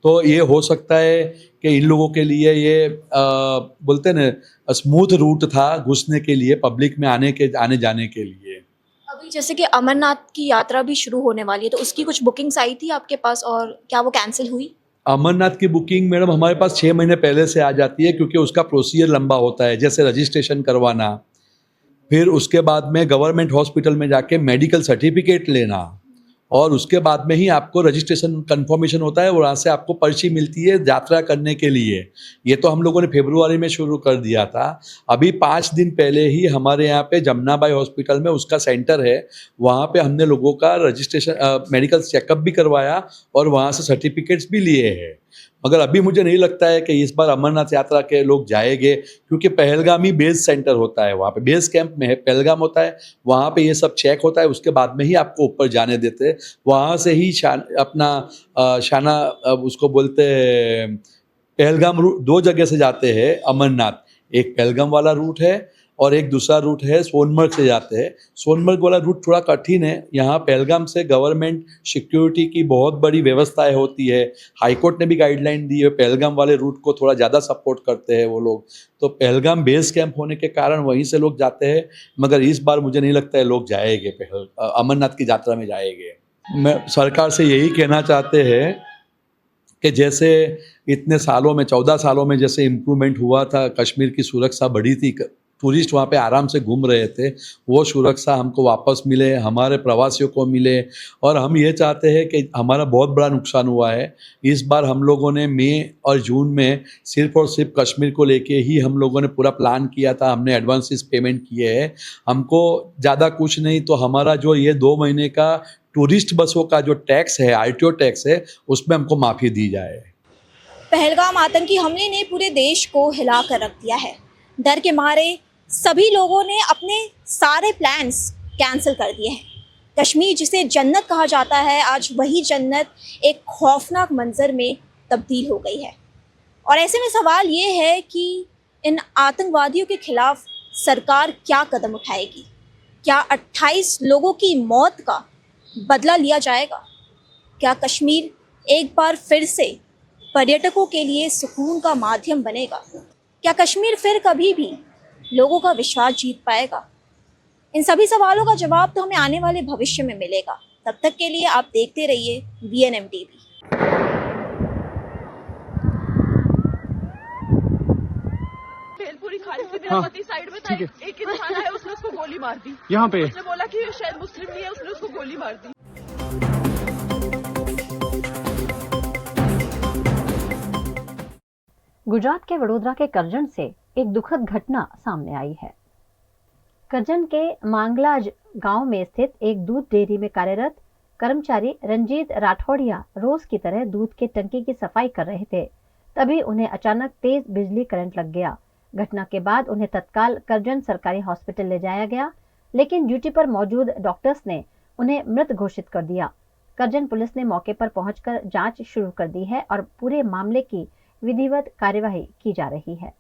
तो ये हो सकता है कि इन लोगों के लिए ये बोलते ना स्मूथ रूट था घुसने के लिए, पब्लिक में आने जाने के लिए। अभी जैसे कि अमरनाथ की यात्रा भी शुरू होने वाली है, तो उसकी कुछ बुकिंग्स आई थी आपके पास और क्या वो कैंसिल हुई? अमरनाथ की बुकिंग मैडम हमारे पास 6 महीने पहले से आ जाती है, क्योंकि उसका प्रोसीजर लंबा होता है। जैसे रजिस्ट्रेशन करवाना, फिर उसके बाद में गवर्नमेंट हॉस्पिटल में जाके मेडिकल सर्टिफिकेट लेना, और उसके बाद में ही आपको रजिस्ट्रेशन कंफर्मेशन होता है, वहाँ से आपको पर्ची मिलती है यात्रा करने के लिए। ये तो हम लोगों ने फरवरी में शुरू कर दिया था। अभी 5 दिन पहले ही हमारे यहाँ पे जमनाबाई हॉस्पिटल में उसका सेंटर है, वहाँ पे हमने लोगों का रजिस्ट्रेशन मेडिकल चेकअप भी करवाया और वहाँ से सर्टिफिकेट्स भी लिए हैं। मगर अभी मुझे नहीं लगता है कि इस बार अमरनाथ यात्रा के लोग जाएंगे, क्योंकि पहलगाम ही बेस सेंटर होता है, वहाँ पे बेस कैंप में है पहलगाम होता है, वहाँ पे ये सब चेक होता है, उसके बाद में ही आपको ऊपर जाने देते हैं। वहाँ से ही शाना उसको बोलते हैं पहलगाम रूट, 2 जगह से जाते हैं अमरनाथ। एक पहलगाम वाला रूट है और एक दूसरा रूट है सोनमर्ग से जाते हैं। सोनमर्ग वाला रूट थोड़ा कठिन है, यहाँ पहलगाम से गवर्नमेंट सिक्योरिटी की बहुत बड़ी व्यवस्थाएं होती है। हाईकोर्ट ने भी गाइडलाइन दी है, पहलगाम वाले रूट को थोड़ा ज़्यादा सपोर्ट करते हैं वो लोग। तो पहलगाम बेस कैंप होने के कारण वहीं से लोग जाते हैं, मगर इस बार मुझे नहीं लगता है लोग जाएंगे अमरनाथ की यात्रा में जाएंगे। मैं सरकार से यही कहना चाहते हैं कि जैसे इतने सालों में 14 सालों में जैसे इम्प्रूवमेंट हुआ था, कश्मीर की सुरक्षा बढ़ी थी, टूरिस्ट वहाँ पे आराम से घूम रहे थे, वो सुरक्षा हमको वापस मिले, हमारे प्रवासियों को मिले। और हम ये चाहते हैं कि हमारा बहुत बड़ा नुकसान हुआ है, इस बार हम लोगों ने मई और जून में सिर्फ और सिर्फ कश्मीर को लेके ही हम लोगों ने पूरा प्लान किया था, हमने एडवांसेस पेमेंट किए हैं। हमको ज़्यादा कुछ नहीं तो हमारा जो ये 2 महीने का टूरिस्ट बसों का जो टैक्स है, RTO टैक्स है, उसमें हमको माफ़ी दी जाए। पहलगाम आतंकी हमले ने पूरे देश को हिला कर रख दिया है। डर के मारे सभी लोगों ने अपने सारे प्लान्स कैंसिल कर दिए हैं। कश्मीर जिसे जन्नत कहा जाता है, आज वही जन्नत एक खौफनाक मंजर में तब्दील हो गई है। और ऐसे में सवाल ये है कि इन आतंकवादियों के खिलाफ सरकार क्या कदम उठाएगी? क्या 28 लोगों की मौत का बदला लिया जाएगा? क्या कश्मीर एक बार फिर से पर्यटकों के लिए सुकून का माध्यम बनेगा? क्या कश्मीर फिर कभी भी लोगों का विश्वास जीत पाएगा? इन सभी सवालों का जवाब तो हमें आने वाले भविष्य में मिलेगा। तब तक के लिए आप देखते रहिए VNM TV। भेलपुरी खाने से मेरा पति साइड में था, एक इंसान आया, उसने उसको गोली मार दी यहाँ पे। उसने बोला कि शायद मुस्लिम नहीं है, उसने उसको गोली मार दी। गुजरात के वडोदरा के करजन से एक दुखद घटना सामने आई है। करजन के मांगलाज गांव में स्थित एक दूध डेयरी में कार्यरत कर्मचारी रंजीत राठौड़िया रोज की तरह दूध के टंकी की सफाई कर रहे थे। तभी उन्हें अचानक तेज बिजली करंट लग गया। घटना के बाद उन्हें तत्काल करजन सरकारी हॉस्पिटल ले जाया गया, लेकिन ड्यूटी पर मौजूद डॉक्टर्स ने उन्हें मृत घोषित कर दिया। करजन पुलिस ने मौके पर पहुंचकर जांच शुरू कर दी है और पूरे मामले की विधिवत कार्यवाही की जा रही है।